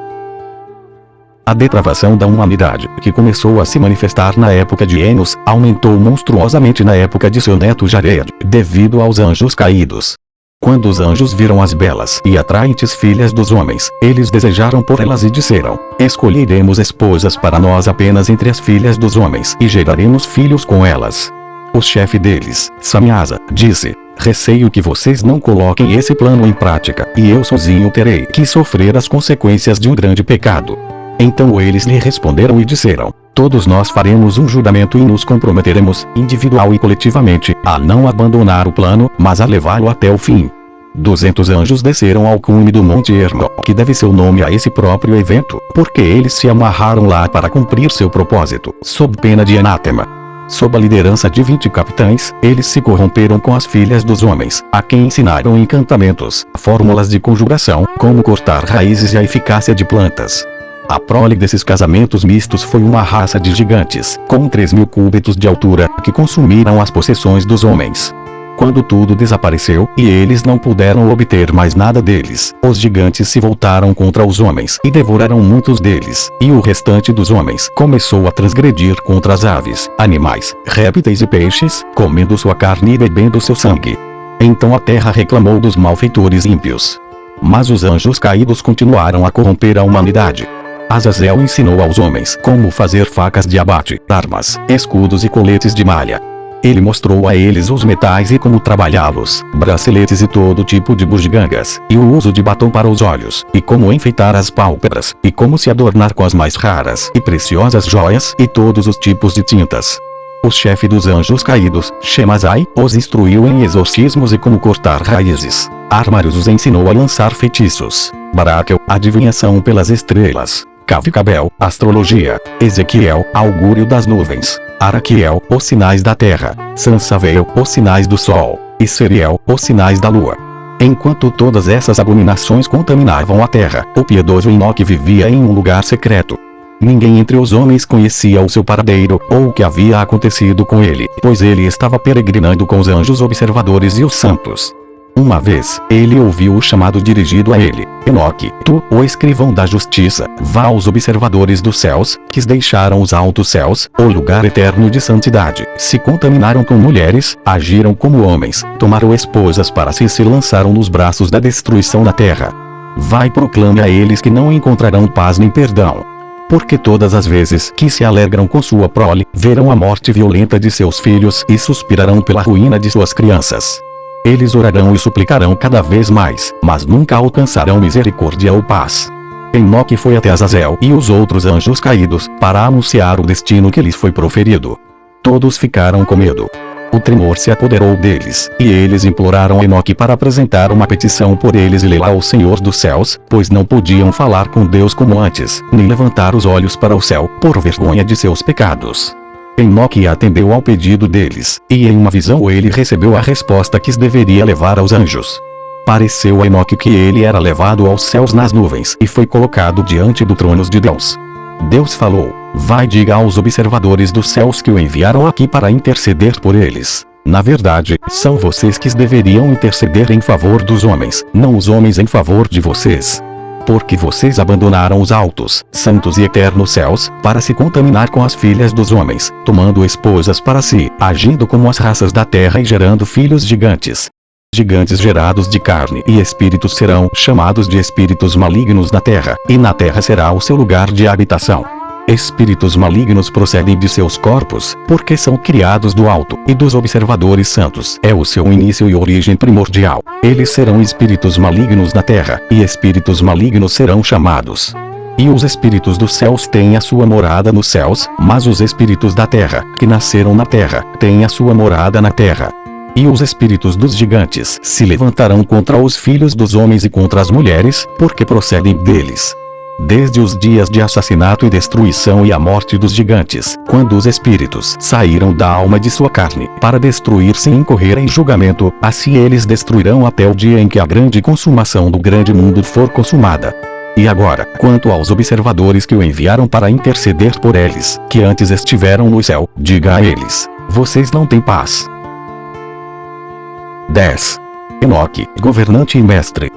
A depravação da humanidade, que começou a se manifestar na época de Enos, aumentou monstruosamente na época de seu neto Jared, devido aos anjos caídos. Quando os anjos viram as belas e atraentes filhas dos homens, eles desejaram por elas e disseram: escolheremos esposas para nós apenas entre as filhas dos homens e geraremos filhos com elas. O chefe deles, Samiasa, disse: receio que vocês não coloquem esse plano em prática, e eu sozinho terei que sofrer as consequências de um grande pecado. Então eles lhe responderam e disseram: todos nós faremos um juramento e nos comprometeremos, individual e coletivamente, a não abandonar o plano, mas a levá-lo até o fim. 200 anjos desceram ao cume do Monte Hermon, que deve seu nome a esse próprio evento, porque eles se amarraram lá para cumprir seu propósito, sob pena de anátema. Sob a liderança de 20 capitães, eles se corromperam com as filhas dos homens, a quem ensinaram encantamentos, fórmulas de conjugação, como cortar raízes e a eficácia de plantas. A prole desses casamentos mistos foi uma raça de gigantes, com 3.000 cúbitos de altura, que consumiram as possessões dos homens. Quando tudo desapareceu, e eles não puderam obter mais nada deles, os gigantes se voltaram contra os homens e devoraram muitos deles, e o restante dos homens começou a transgredir contra as aves, animais, répteis e peixes, comendo sua carne e bebendo seu sangue. Então a terra reclamou dos malfeitores ímpios. Mas os anjos caídos continuaram a corromper a humanidade. Azazel ensinou aos homens como fazer facas de abate, armas, escudos e coletes de malha. Ele mostrou a eles os metais e como trabalhá-los, braceletes e todo tipo de bugigangas, e o uso de batom para os olhos, e como enfeitar as pálpebras, e como se adornar com as mais raras e preciosas joias, e todos os tipos de tintas. O chefe dos anjos caídos, Shemazai, os instruiu em exorcismos e como cortar raízes. Armários os ensinou a lançar feitiços. Barakel, adivinhação pelas estrelas. Cavicabel, astrologia. Ezequiel, augúrio das nuvens. Araquiel, os sinais da terra. Sansavel, os sinais do sol. E Seriel, os sinais da lua. Enquanto todas essas abominações contaminavam a terra, o piedoso Enoque vivia em um lugar secreto. Ninguém entre os homens conhecia o seu paradeiro, ou o que havia acontecido com ele, pois ele estava peregrinando com os anjos observadores e os santos. Uma vez, ele ouviu o chamado dirigido a ele: Enoque, tu, o escrivão da justiça, vá aos observadores dos céus, que deixaram os altos céus, o lugar eterno de santidade, se contaminaram com mulheres, agiram como homens, tomaram esposas para si e se lançaram nos braços da destruição da terra. Vai e proclame a eles que não encontrarão paz nem perdão. Porque todas as vezes que se alegram com sua prole, verão a morte violenta de seus filhos e suspirarão pela ruína de suas crianças. Eles orarão e suplicarão cada vez mais, mas nunca alcançarão misericórdia ou paz. Enoque foi até Azazel e os outros anjos caídos, para anunciar o destino que lhes foi proferido. Todos ficaram com medo. O tremor se apoderou deles, e eles imploraram Enoque para apresentar uma petição por eles e lê-la ao Senhor dos céus, pois não podiam falar com Deus como antes, nem levantar os olhos para o céu, por vergonha de seus pecados. Enoque atendeu ao pedido deles, e em uma visão ele recebeu a resposta que deveria levar aos anjos. Pareceu a Enoque que ele era levado aos céus nas nuvens e foi colocado diante do trono de Deus. Deus falou: vai, diga aos observadores dos céus que o enviaram aqui para interceder por eles. Na verdade, são vocês que deveriam interceder em favor dos homens, não os homens em favor de vocês. Porque vocês abandonaram os altos, santos e eternos céus, para se contaminar com as filhas dos homens, tomando esposas para si, agindo como as raças da terra e gerando filhos gigantes. Gigantes gerados de carne e espíritos serão chamados de espíritos malignos na terra, e na terra será o seu lugar de habitação. Espíritos malignos procedem de seus corpos, porque são criados do alto, e dos observadores santos é o seu início e origem primordial. Eles serão espíritos malignos na terra, e espíritos malignos serão chamados. E os espíritos dos céus têm a sua morada nos céus, mas os espíritos da terra, que nasceram na terra, têm a sua morada na terra. E os espíritos dos gigantes se levantarão contra os filhos dos homens e contra as mulheres, porque procedem deles. Desde os dias de assassinato e destruição e a morte dos gigantes, quando os espíritos saíram da alma de sua carne, para destruir sem incorrer em julgamento, assim eles destruirão até o dia em que a grande consumação do grande mundo for consumada. E agora, quanto aos observadores que o enviaram para interceder por eles, que antes estiveram no céu, diga a eles: vocês não têm paz. 10. Enoque, governante e mestre.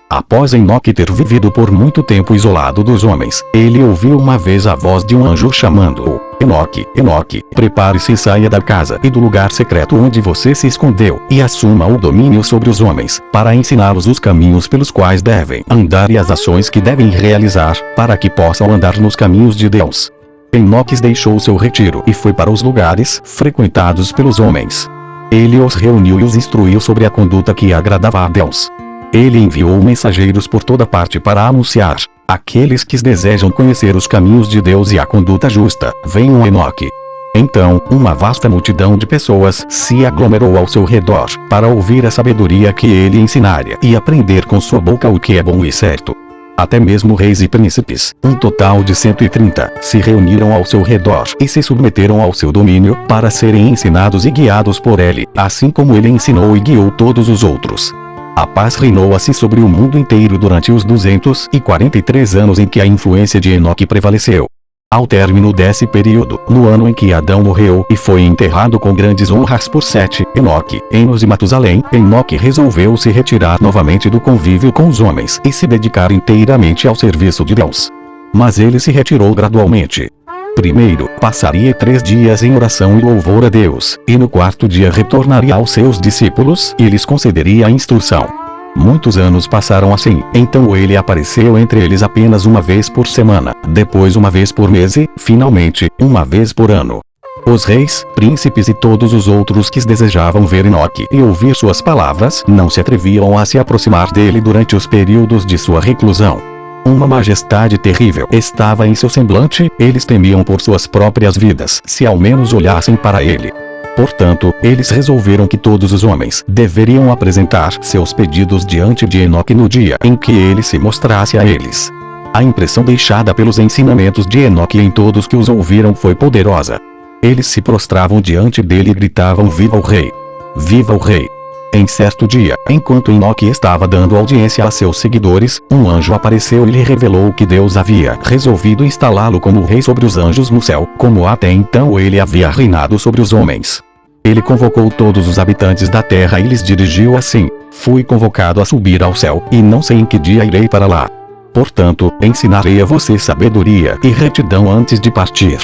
Após Enoque ter vivido por muito tempo isolado dos homens, ele ouviu uma vez a voz de um anjo chamando-o: Enoque, Enoque, prepare-se e saia da casa e do lugar secreto onde você se escondeu, e assuma o domínio sobre os homens, para ensiná-los os caminhos pelos quais devem andar e as ações que devem realizar, para que possam andar nos caminhos de Deus. Enoque deixou seu retiro e foi para os lugares frequentados pelos homens. Ele os reuniu e os instruiu sobre a conduta que agradava a Deus. Ele enviou mensageiros por toda parte para anunciar: aqueles que desejam conhecer os caminhos de Deus e a conduta justa, venham a Enoque. Então, uma vasta multidão de pessoas se aglomerou ao seu redor, para ouvir a sabedoria que ele ensinaria e aprender com sua boca o que é bom e certo. Até mesmo reis e príncipes, um total de 130, se reuniram ao seu redor e se submeteram ao seu domínio, para serem ensinados e guiados por ele, assim como ele ensinou e guiou todos os outros. A paz reinou assim sobre o mundo inteiro durante os 243 anos em que a influência de Enoque prevaleceu. Ao término desse período, no ano em que Adão morreu e foi enterrado com grandes honras por Sete, Enoque, Enos e Matusalém, Enoque resolveu se retirar novamente do convívio com os homens e se dedicar inteiramente ao serviço de Deus. Mas ele se retirou gradualmente. Primeiro, passaria 3 dias em oração e louvor a Deus, e no 4º dia retornaria aos seus discípulos e lhes concederia a instrução. Muitos anos passaram assim, então ele apareceu entre eles apenas uma vez por semana, depois uma vez por mês e, finalmente, uma vez por ano. Os reis, príncipes e todos os outros que desejavam ver Enoque e ouvir suas palavras não se atreviam a se aproximar dele durante os períodos de sua reclusão. Uma majestade terrível estava em seu semblante, eles temiam por suas próprias vidas se ao menos olhassem para ele. Portanto, eles resolveram que todos os homens deveriam apresentar seus pedidos diante de Enoque no dia em que ele se mostrasse a eles. A impressão deixada pelos ensinamentos de Enoque em todos que os ouviram foi poderosa. Eles se prostravam diante dele e gritavam: viva o rei! Viva o rei! Em certo dia, enquanto Enoque estava dando audiência a seus seguidores, um anjo apareceu e lhe revelou que Deus havia resolvido instalá-lo como rei sobre os anjos no céu, como até então ele havia reinado sobre os homens. Ele convocou todos os habitantes da terra e lhes dirigiu assim: fui convocado a subir ao céu, e não sei em que dia irei para lá. Portanto, ensinarei a você sabedoria e retidão antes de partir.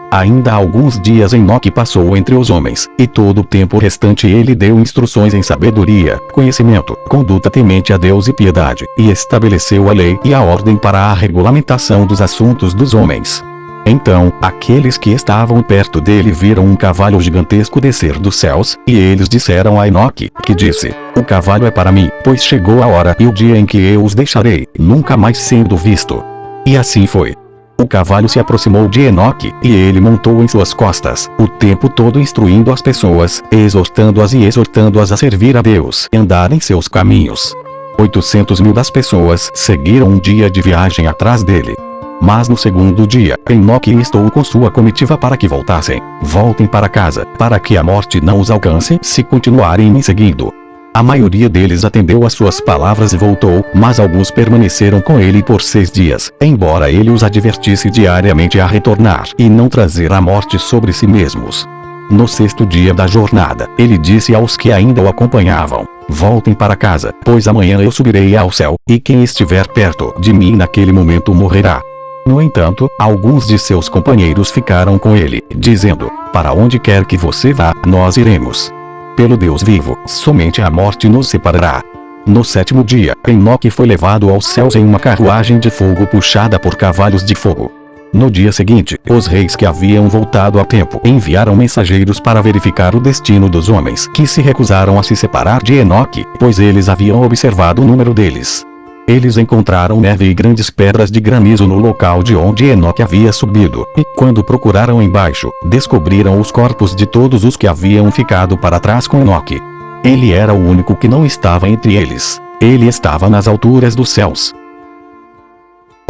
Ainda há alguns dias Enoque passou entre os homens, e todo o tempo restante ele deu instruções em sabedoria, conhecimento, conduta temente a Deus e piedade, e estabeleceu a lei e a ordem para a regulamentação dos assuntos dos homens. Então, aqueles que estavam perto dele viram um cavalo gigantesco descer dos céus, e eles disseram a Enoque, que disse: o cavalo é para mim, pois chegou a hora e o dia em que eu os deixarei, nunca mais sendo visto. E assim foi. O cavalo se aproximou de Enoque, e ele montou em suas costas, o tempo todo instruindo as pessoas, exortando-as a servir a Deus e andar em seus caminhos. 800.000 das pessoas seguiram um dia de viagem atrás dele. Mas no segundo dia, Enoque estou com sua comitiva para que voltassem. Voltem para casa, para que a morte não os alcance se continuarem me seguindo. A maioria deles atendeu às suas palavras e voltou, mas alguns permaneceram com ele por 6 dias, embora ele os advertisse diariamente a retornar e não trazer a morte sobre si mesmos. No 6º dia da jornada, ele disse aos que ainda o acompanhavam: voltem para casa, pois amanhã eu subirei ao céu, e quem estiver perto de mim naquele momento morrerá. No entanto, alguns de seus companheiros ficaram com ele, dizendo: para onde quer que você vá, nós iremos. Pelo Deus vivo, somente a morte nos separará. No 7º dia, Enoque foi levado aos céus em uma carruagem de fogo puxada por cavalos de fogo. No dia seguinte, os reis que haviam voltado a tempo enviaram mensageiros para verificar o destino dos homens que se recusaram a se separar de Enoque, pois eles haviam observado o número deles. Eles encontraram neve e grandes pedras de granizo no local de onde Enoque havia subido, e quando procuraram embaixo, descobriram os corpos de todos os que haviam ficado para trás com Enoque. Ele era o único que não estava entre eles. Ele estava nas alturas dos céus.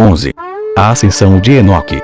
11. A ascensão de Enoque.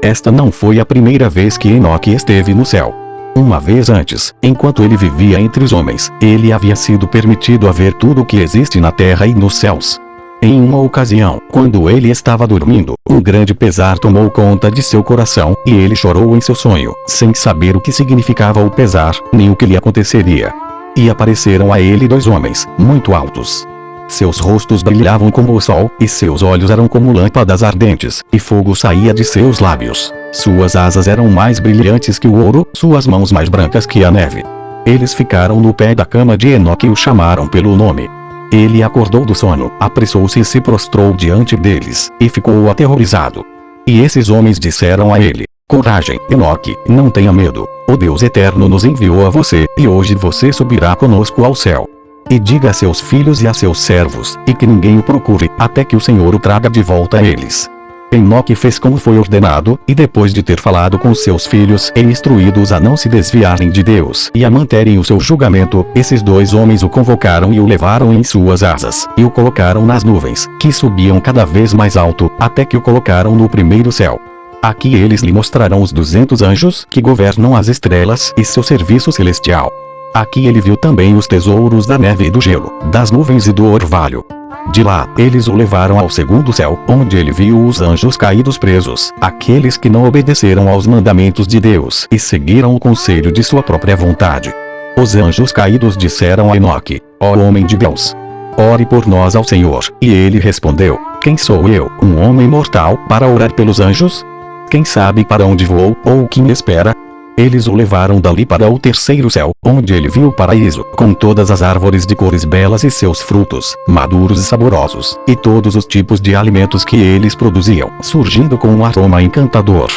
Esta não foi a primeira vez que Enoque esteve no céu. Uma vez antes, enquanto ele vivia entre os homens, ele havia sido permitido a ver tudo o que existe na terra e nos céus. Em uma ocasião, quando ele estava dormindo, um grande pesar tomou conta de seu coração, e ele chorou em seu sonho, sem saber o que significava o pesar, nem o que lhe aconteceria. E apareceram a ele 2 homens, muito altos. Seus rostos brilhavam como o sol, e seus olhos eram como lâmpadas ardentes, e fogo saía de seus lábios. Suas asas eram mais brilhantes que o ouro, suas mãos mais brancas que a neve. Eles ficaram no pé da cama de Enoque e o chamaram pelo nome. Ele acordou do sono, apressou-se e se prostrou diante deles, e ficou aterrorizado. E esses homens disseram a ele: coragem, Enoque, não tenha medo. O Deus Eterno nos enviou a você, e hoje você subirá conosco ao céu. E diga a seus filhos e a seus servos, e que ninguém o procure, até que o Senhor o traga de volta a eles. Enoque fez como foi ordenado, e depois de ter falado com seus filhos e instruídos a não se desviarem de Deus e a manterem o seu julgamento, esses 2 homens o convocaram e o levaram em suas asas, e o colocaram nas nuvens, que subiam cada vez mais alto, até que o colocaram no primeiro céu. Aqui eles lhe mostrarão os 200 anjos que governam as estrelas e seu serviço celestial. Aqui ele viu também os tesouros da neve e do gelo, das nuvens e do orvalho. De lá, eles o levaram ao 2º céu, onde ele viu os anjos caídos presos, aqueles que não obedeceram aos mandamentos de Deus e seguiram o conselho de sua própria vontade. Os anjos caídos disseram a Enoque: ó homem de Deus, ore por nós ao Senhor. E ele respondeu: quem sou eu, um homem mortal, para orar pelos anjos? Quem sabe para onde vou, ou o que me espera? Eles o levaram dali para o 3º céu, onde ele viu o paraíso, com todas as árvores de cores belas e seus frutos, maduros e saborosos, e todos os tipos de alimentos que eles produziam, surgindo com um aroma encantador.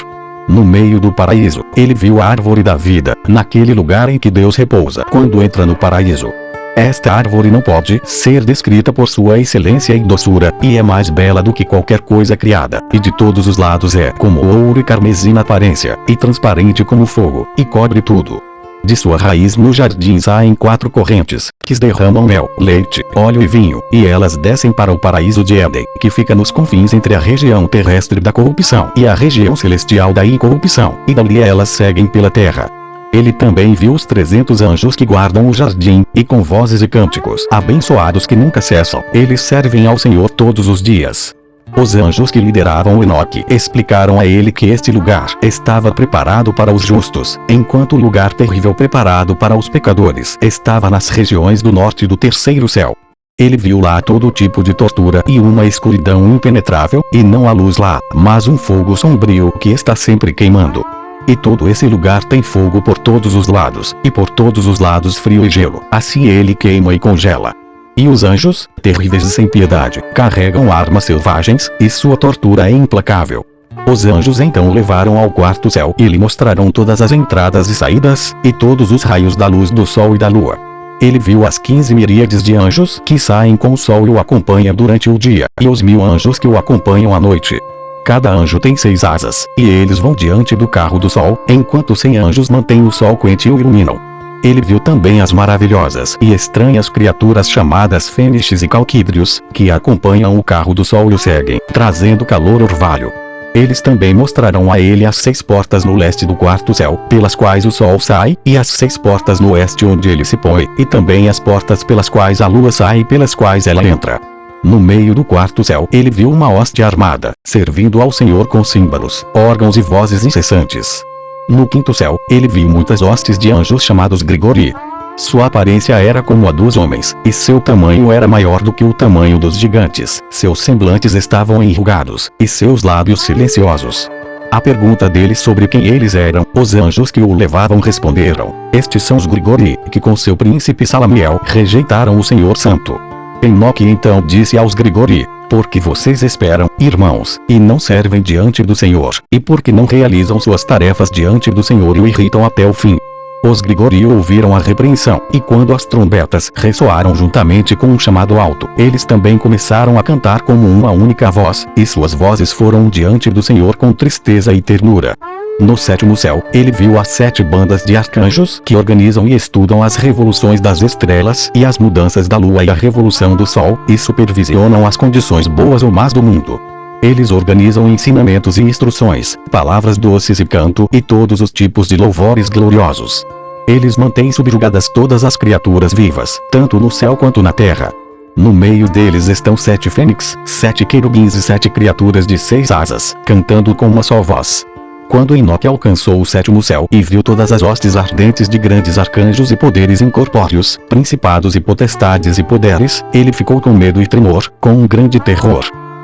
No meio do paraíso, ele viu a árvore da vida, naquele lugar em que Deus repousa quando entra no paraíso. Esta árvore não pode ser descrita por sua excelência e doçura, e é mais bela do que qualquer coisa criada, e de todos os lados é como ouro e carmesim na aparência, e transparente como fogo, e cobre tudo. De sua raiz no jardim saem 4 correntes, que derramam mel, leite, óleo e vinho, e elas descem para o paraíso de Éden, que fica nos confins entre a região terrestre da corrupção e a região celestial da incorrupção, e dali elas seguem pela terra. Ele também viu os 300 anjos que guardam o jardim, e com vozes e cânticos abençoados que nunca cessam, eles servem ao Senhor todos os dias. Os anjos que lideravam Enoque explicaram a ele que este lugar estava preparado para os justos, enquanto o lugar terrível preparado para os pecadores estava nas regiões do norte do 3º céu. Ele viu lá todo tipo de tortura e uma escuridão impenetrável, e não há luz lá, mas um fogo sombrio que está sempre queimando. E todo esse lugar tem fogo por todos os lados, e por todos os lados frio e gelo, assim ele queima e congela. E os anjos, terríveis e sem piedade, carregam armas selvagens, e sua tortura é implacável. Os anjos então o levaram ao 4º céu e lhe mostraram todas as entradas e saídas, e todos os raios da luz do sol e da lua. Ele viu as 15 miríades de anjos que saem com o sol e o acompanham durante o dia, e os 1000 anjos que o acompanham à noite. Cada anjo tem 6 asas, e eles vão diante do carro do sol, enquanto 100 anjos mantêm o sol quente e o iluminam. ele viu também as maravilhosas e estranhas criaturas chamadas fênixes e calquídrios, que acompanham o carro do sol e o seguem, trazendo calor orvalho. Eles também mostrarão a ele as 6 portas no leste do quarto céu, pelas quais o sol sai, e as 6 portas no oeste onde ele se põe, e também as portas pelas quais a lua sai e pelas quais ela entra. No meio do quarto céu, ele viu uma hoste armada, servindo ao Senhor com símbolos, órgãos e vozes incessantes. No quinto céu, ele viu muitas hostes de anjos chamados Grigori. Sua aparência era como a dos homens, e seu tamanho era maior do que o tamanho dos gigantes. Seus semblantes estavam enrugados, e seus lábios silenciosos. A pergunta deles sobre quem eles eram, os anjos que o levavam responderam: estes são os Grigori, que com seu príncipe Salamiel rejeitaram o Senhor Santo. Enoque então disse aos Grigori: por que vocês esperam, irmãos, e não servem diante do Senhor, e por que não realizam suas tarefas diante do Senhor e o irritam até o fim? Os Grigori ouviram a repreensão, e quando as trombetas ressoaram juntamente com um chamado alto, eles também começaram a cantar como uma única voz, e suas vozes foram diante do Senhor com tristeza e ternura. No sétimo céu, ele viu as 7 bandas de arcanjos que organizam e estudam as revoluções das estrelas e as mudanças da lua e a revolução do sol, e supervisionam as condições boas ou más do mundo. Eles organizam ensinamentos e instruções, palavras doces e canto, e todos os tipos de louvores gloriosos. Eles mantêm subjugadas todas as criaturas vivas, tanto no céu quanto na terra. No meio deles estão 7 fênix, 7 querubins e 7 criaturas de 6 asas, cantando com uma só voz. Quando Enoque alcançou o sétimo céu e viu todas as hostes ardentes de grandes arcanjos e poderes incorpóreos, principados e potestades e poderes, ele ficou com medo e tremor, com um grande terror.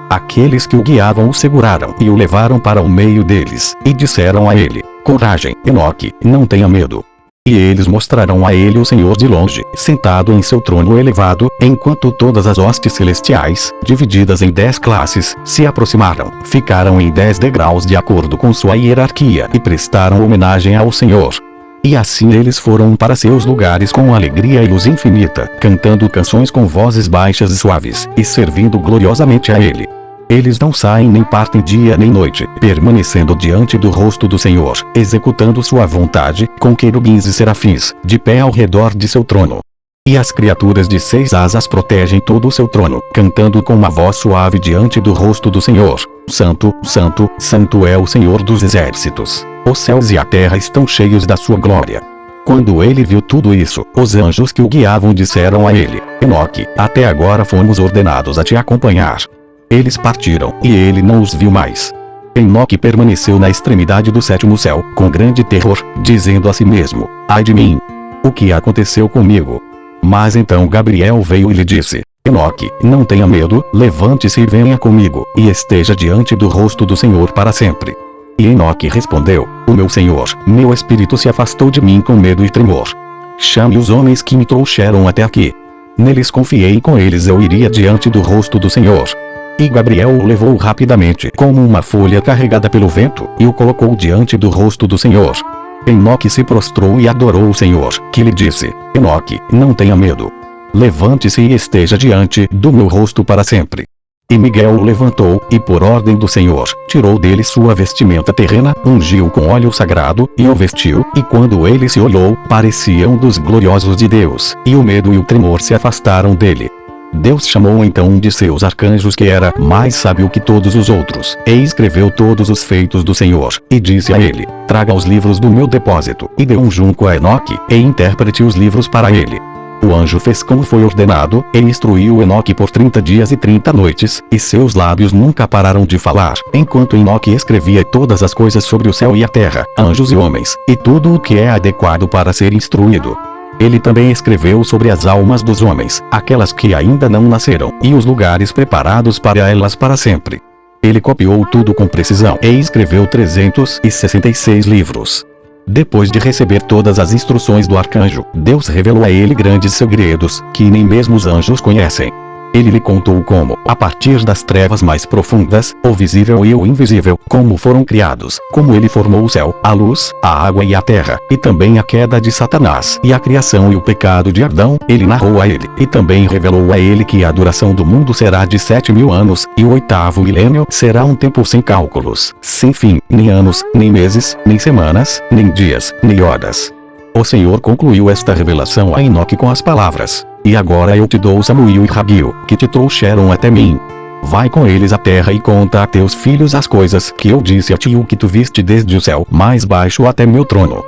Aqueles que o guiavam o seguraram e o levaram para o meio deles, e disseram a ele: coragem, Enoque, não tenha medo. E eles mostrarão a ele o Senhor de longe, sentado em seu trono elevado, enquanto todas as hostes celestiais, divididas em 10 classes, se aproximaram, ficaram em 10 degraus de acordo com sua hierarquia e prestaram homenagem ao Senhor. E assim eles foram para seus lugares com alegria e luz infinita, cantando canções com vozes baixas e suaves, e servindo gloriosamente a ele. Eles não saem nem partem dia nem noite, permanecendo diante do rosto do Senhor, executando sua vontade, com querubins e serafins, de pé ao redor de seu trono. E as criaturas de 6 asas protegem todo o seu trono, cantando com uma voz suave diante do rosto do Senhor: Santo, Santo, Santo é o Senhor dos exércitos. Os céus e a terra estão cheios da sua glória. Quando ele viu tudo isso, os anjos que o guiavam disseram a ele: Enoque, até agora fomos ordenados a te acompanhar. Eles partiram, e ele não os viu mais. Enoque permaneceu na extremidade do sétimo céu, com grande terror, dizendo a si mesmo: ai de mim! O que aconteceu comigo? Mas então Gabriel veio e lhe disse: Enoque, não tenha medo, levante-se e venha comigo, e esteja diante do rosto do Senhor para sempre. E Enoque respondeu: o meu Senhor, meu espírito se afastou de mim com medo e tremor. Chame os homens que me trouxeram até aqui. Neles confiei e com eles eu iria diante do rosto do Senhor. E Gabriel o levou rapidamente como uma folha carregada pelo vento, e o colocou diante do rosto do Senhor. Enoque se prostrou e adorou o Senhor, que lhe disse: Enoque, não tenha medo. Levante-se e esteja diante do meu rosto para sempre. E Miguel o levantou, e por ordem do Senhor, tirou dele sua vestimenta terrena, ungiu com óleo sagrado, e o vestiu, e quando ele se olhou, parecia um dos gloriosos de Deus, e o medo e o tremor se afastaram dele. Deus chamou então um de seus arcanjos que era mais sábio que todos os outros, e escreveu todos os feitos do Senhor, e disse a ele: traga os livros do meu depósito, e dê um junco a Enoque, e interprete os livros para ele. O anjo fez como foi ordenado, e instruiu Enoque por 30 dias e 30 noites, e seus lábios nunca pararam de falar, enquanto Enoque escrevia todas as coisas sobre o céu e a terra, anjos e homens, e tudo o que é adequado para ser instruído. Ele também escreveu sobre as almas dos homens, aquelas que ainda não nasceram, e os lugares preparados para elas para sempre. Ele copiou tudo com precisão e escreveu 366 livros. Depois de receber todas as instruções do arcanjo, Deus revelou a ele grandes segredos, que nem mesmo os anjos conhecem. Ele lhe contou como, a partir das trevas mais profundas, o visível e o invisível, como foram criados, como ele formou o céu, a luz, a água e a terra, e também a queda de Satanás, e a criação e o pecado de Adão, ele narrou a ele, e também revelou a ele que a duração do mundo será de 7.000 anos, e o 8º milênio será um tempo sem cálculos, sem fim, nem anos, nem meses, nem semanas, nem dias, nem horas. O Senhor concluiu esta revelação a Enoque com as palavras: "E agora eu te dou Samuel e Raguel, que te trouxeram até mim. Vai com eles à terra e conta a teus filhos as coisas que eu disse a ti e o que tu viste desde o céu mais baixo até meu trono.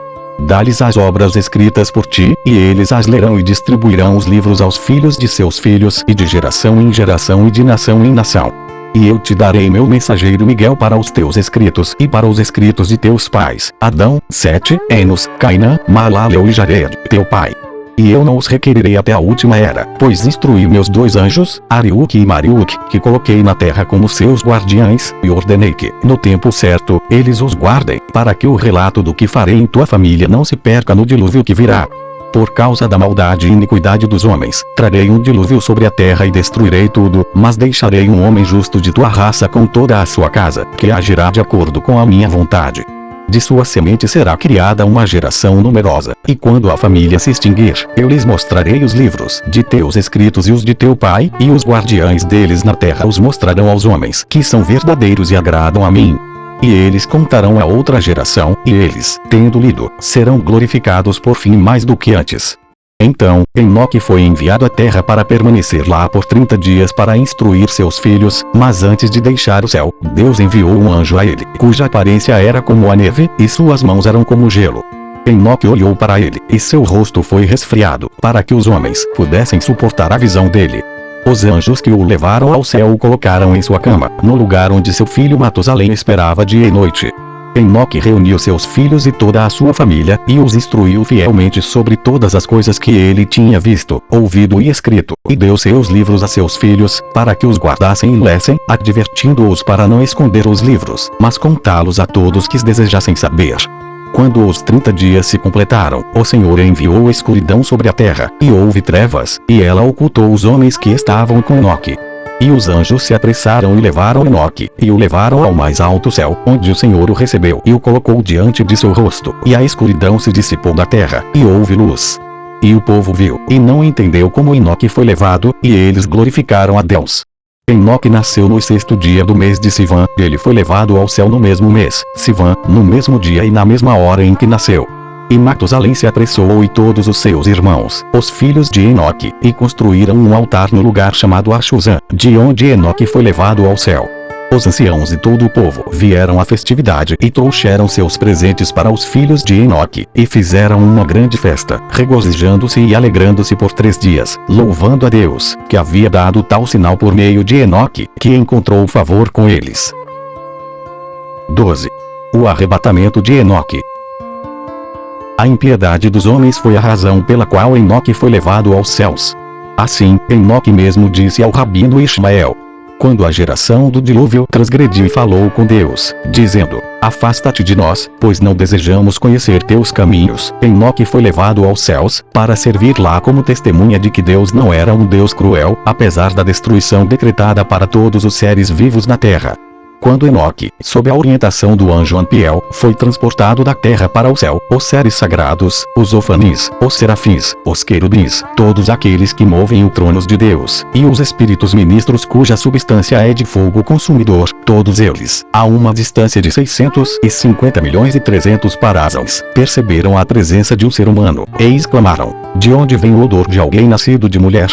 Dá-lhes as obras escritas por ti, e eles as lerão e distribuirão os livros aos filhos de seus filhos e de geração em geração e de nação em nação. E eu te darei meu mensageiro Miguel para os teus escritos e para os escritos de teus pais, Adão, Sete, Enos, Cainã, Malaleel e Jared, teu pai. E eu não os requerirei até a última era, pois instruí meus 2 anjos, Ariuque e Mariuque, que coloquei na terra como seus guardiães, e ordenei que, no tempo certo, eles os guardem, para que o relato do que farei em tua família não se perca no dilúvio que virá. Por causa da maldade e iniquidade dos homens, trarei um dilúvio sobre a terra e destruirei tudo, mas deixarei um homem justo de tua raça com toda a sua casa, que agirá de acordo com a minha vontade. De sua semente será criada uma geração numerosa, e quando a família se extinguir, eu lhes mostrarei os livros de teus escritos e os de teu pai, e os guardiães deles na terra os mostrarão aos homens que são verdadeiros e agradam a mim. E eles contarão a outra geração, e eles, tendo lido, serão glorificados por fim mais do que antes." Então, Enoque foi enviado à terra para permanecer lá por 30 dias para instruir seus filhos, mas antes de deixar o céu, Deus enviou um anjo a ele, cuja aparência era como a neve, e suas mãos eram como gelo. Enoque olhou para ele, e seu rosto foi resfriado, para que os homens pudessem suportar a visão dele. Os anjos que o levaram ao céu o colocaram em sua cama, no lugar onde seu filho Matusalém esperava dia e noite. Enoque reuniu seus filhos e toda a sua família, e os instruiu fielmente sobre todas as coisas que ele tinha visto, ouvido e escrito, e deu seus livros a seus filhos, para que os guardassem e lessem, advertindo-os para não esconder os livros, mas contá-los a todos que desejassem saber. Quando os 30 dias se completaram, o Senhor enviou escuridão sobre a terra, e houve trevas, e ela ocultou os homens que estavam com Enoque. E os anjos se apressaram e levaram Enoque, e o levaram ao mais alto céu, onde o Senhor o recebeu e o colocou diante de seu rosto, e a escuridão se dissipou da terra, e houve luz. E o povo viu, e não entendeu como Enoque foi levado, e eles glorificaram a Deus. Enoque nasceu no 6º dia do mês de Sivan, ele foi levado ao céu no mesmo mês, Sivan, no mesmo dia e na mesma hora em que nasceu. E Matusalém se apressou e todos os seus irmãos, os filhos de Enoque, e construíram um altar no lugar chamado Achuzã, de onde Enoque foi levado ao céu. Os anciãos e todo o povo vieram à festividade e trouxeram seus presentes para os filhos de Enoque, e fizeram uma grande festa, regozijando-se e alegrando-se por 3 dias, louvando a Deus, que havia dado tal sinal por meio de Enoque, que encontrou favor com eles. 12. O arrebatamento de Enoque. A impiedade dos homens foi a razão pela qual Enoque foi levado aos céus. Assim, Enoque mesmo disse ao rabino Ismael, quando a geração do dilúvio transgrediu e falou com Deus, dizendo: "Afasta-te de nós, pois não desejamos conhecer teus caminhos." Enoque foi levado aos céus, para servir lá como testemunha de que Deus não era um Deus cruel, apesar da destruição decretada para todos os seres vivos na terra. Quando Enoque, sob a orientação do anjo Anpiel, foi transportado da terra para o céu, os seres sagrados, os ofanis, os serafins, os querubins, todos aqueles que movem o trono de Deus, e os espíritos ministros cuja substância é de fogo consumidor, todos eles, a uma distância de 650.300.000 parásãos, perceberam a presença de um ser humano, e exclamaram: "De onde vem o odor de alguém nascido de mulher?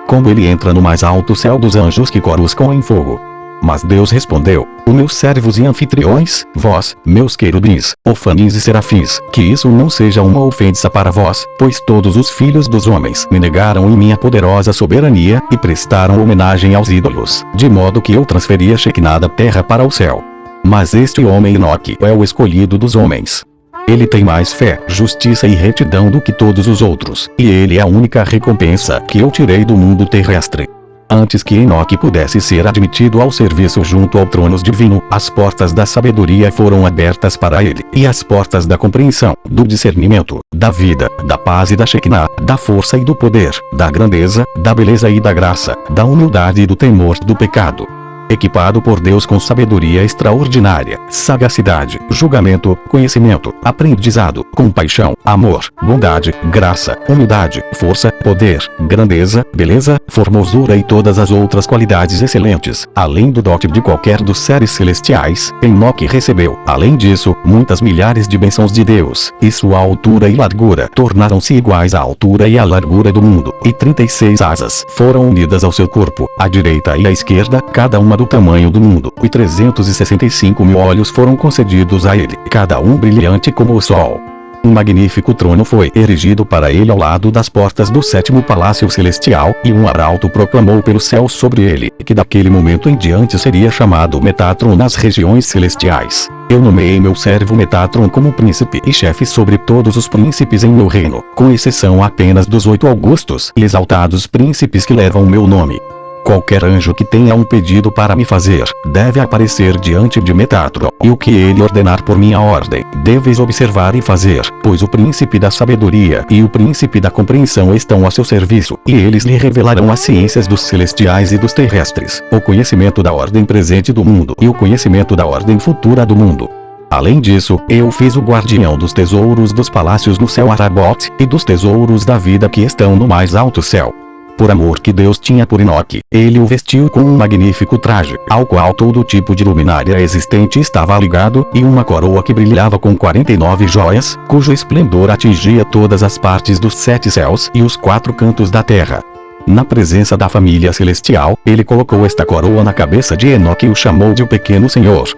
Como ele entra no mais alto céu dos anjos que coruscam em fogo?" Mas Deus respondeu: "Os meus servos e anfitriões, vós, meus querubins, ofanis e serafins, que isso não seja uma ofensa para vós, pois todos os filhos dos homens me negaram em minha poderosa soberania, e prestaram homenagem aos ídolos, de modo que eu transferi a Shekinah da terra para o céu. Mas este homem Enoque é o escolhido dos homens. Ele tem mais fé, justiça e retidão do que todos os outros, e ele é a única recompensa que eu tirei do mundo terrestre." Antes que Enoque pudesse ser admitido ao serviço junto ao trono divino, as portas da sabedoria foram abertas para ele, e as portas da compreensão, do discernimento, da vida, da paz e da Shekinah, da força e do poder, da grandeza, da beleza e da graça, da humildade e do temor do pecado. equipado por Deus com sabedoria extraordinária, sagacidade, julgamento, conhecimento, aprendizado, compaixão, amor, bondade, graça, humildade, força, poder, grandeza, beleza, formosura e todas as outras qualidades excelentes, além do dote de qualquer dos seres celestiais. Enoque recebeu, além disso, muitas milhares de bênçãos de Deus, e sua altura e largura tornaram-se iguais à altura e à largura do mundo, e 36 asas foram unidas ao seu corpo, à direita e à esquerda, cada uma do tamanho do mundo, e 365.000 olhos foram concedidos a ele, cada um brilhante como o sol. Um magnífico trono foi erigido para ele ao lado das portas do 7º palácio celestial, e um arauto proclamou pelo céu sobre ele, que daquele momento em diante seria chamado Metatron nas regiões celestiais. Eu nomeei meu servo Metatron como príncipe e chefe sobre todos os príncipes em meu reino, com exceção apenas dos 8 augustos e exaltados príncipes que levam o meu nome. Qualquer anjo que tenha um pedido para me fazer, deve aparecer diante de Metatron, e o que ele ordenar por minha ordem, deves observar e fazer, pois o príncipe da sabedoria e o príncipe da compreensão estão a seu serviço, e eles lhe revelarão as ciências dos celestiais e dos terrestres, o conhecimento da ordem presente do mundo e o conhecimento da ordem futura do mundo. Além disso, eu fiz o guardião dos tesouros dos palácios no céu Arabot, e dos tesouros da vida que estão no mais alto céu. Por amor que Deus tinha por Enoque, ele o vestiu com um magnífico traje, ao qual todo tipo de luminária existente estava ligado, e uma coroa que brilhava com 49 joias, cujo esplendor atingia todas as partes dos 7 céus e os 4 cantos da terra. Na presença da família celestial, ele colocou esta coroa na cabeça de Enoque e o chamou de o Pequeno Senhor.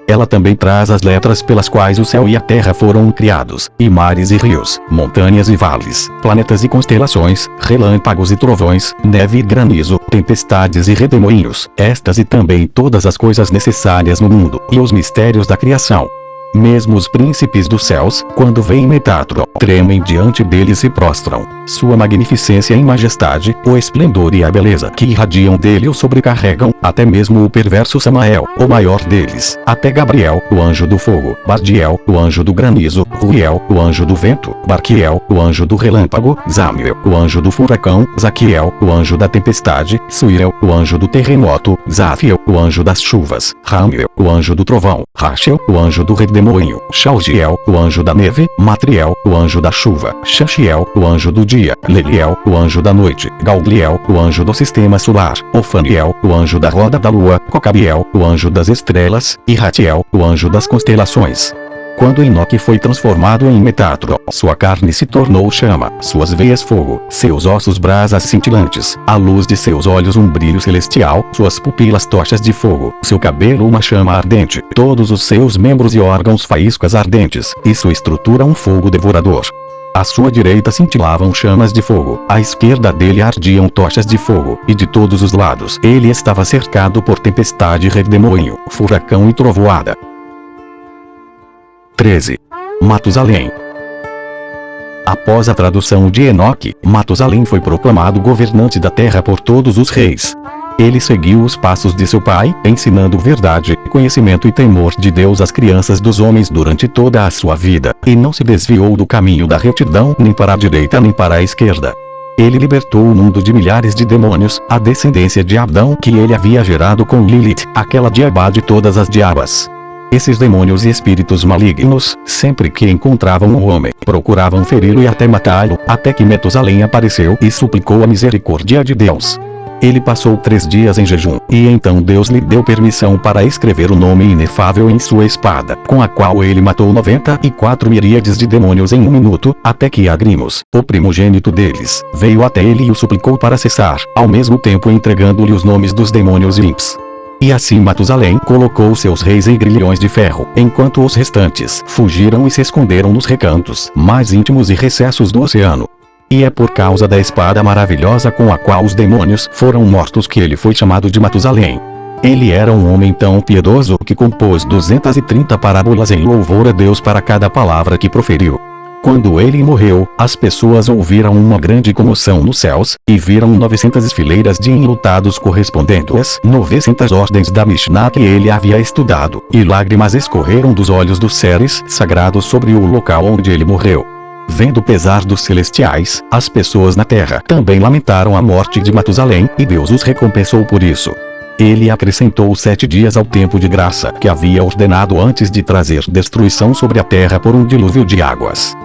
Ela também traz as letras pelas quais o céu e a terra foram criados, e mares e rios, montanhas e vales, planetas e constelações, relâmpagos e trovões, neve e granizo, tempestades e redemoinhos, estas e também todas as coisas necessárias no mundo, e os mistérios da criação. Mesmo os príncipes dos céus, quando veem Metatron, tremem diante dele e se prostram. Sua magnificência e majestade, o esplendor e a beleza que irradiam dele o sobrecarregam, até mesmo o perverso Samael, o maior deles, até Gabriel, o anjo do fogo, Bardiel, o anjo do granizo, Ruiel, o anjo do vento, Barquiel, o anjo do relâmpago, Zamiel, o anjo do furacão, Zaquiel, o anjo da tempestade, Suirel, o anjo do terremoto, Zafiel, o anjo das chuvas, Ramiel, o anjo do trovão, Rachel, o anjo do redemoinho, Shalgiel, o anjo da neve, Matriel, o anjo da chuva, Shachiel, o anjo do dia, Leliel, o anjo da noite, Galgliel, o anjo do sistema solar, Ofaniel, o anjo da roda da lua, Cocabiel, o anjo das estrelas, e Ratiel, o anjo das constelações. Quando Enoque foi transformado em Metatron, sua carne se tornou chama, suas veias fogo, seus ossos brasas cintilantes, a luz de seus olhos um brilho celestial, suas pupilas tochas de fogo, seu cabelo uma chama ardente, todos os seus membros e órgãos faíscas ardentes, e sua estrutura um fogo devorador. À sua direita cintilavam chamas de fogo, à esquerda dele ardiam tochas de fogo, e de todos os lados ele estava cercado por tempestade e redemoinho, furacão e trovoada. 13. Matusalém. Após a tradução de Enoque, Matusalém foi proclamado governante da terra por todos os reis. Ele seguiu os passos de seu pai, ensinando verdade, conhecimento e temor de Deus às crianças dos homens durante toda a sua vida, e não se desviou do caminho da retidão nem para a direita nem para a esquerda. Ele libertou o mundo de milhares de demônios, a descendência de Adão que ele havia gerado com Lilith, aquela diabá de todas as diabas. Esses demônios e espíritos malignos, sempre que encontravam o homem, procuravam feri-lo e até matá-lo, até que Metusalém apareceu e suplicou a misericórdia de Deus. Ele passou 3 dias em jejum, e então Deus lhe deu permissão para escrever o nome inefável em sua espada, com a qual ele matou 94 miríades de demônios em 1 minuto, até que Agrimos, o primogênito deles, veio até ele e o suplicou para cessar, ao mesmo tempo entregando-lhe os nomes dos demônios imps. E assim Matusalém colocou seus reis em grilhões de ferro, enquanto os restantes fugiram e se esconderam nos recantos mais íntimos e recessos do oceano. E é por causa da espada maravilhosa com a qual os demônios foram mortos que ele foi chamado de Matusalém. Ele era um homem tão piedoso que compôs 230 parábolas em louvor a Deus para cada palavra que proferiu. Quando ele morreu, as pessoas ouviram uma grande comoção nos céus, e viram 900 fileiras de enlutados correspondendo às 900 ordens da Mishnah que ele havia estudado, e lágrimas escorreram dos olhos dos seres sagrados sobre o local onde ele morreu. Vendo o pesar dos celestiais, as pessoas na terra também lamentaram a morte de Matusalém, e Deus os recompensou por isso. Ele acrescentou 7 dias ao tempo de graça que havia ordenado antes de trazer destruição sobre a terra por um dilúvio de águas.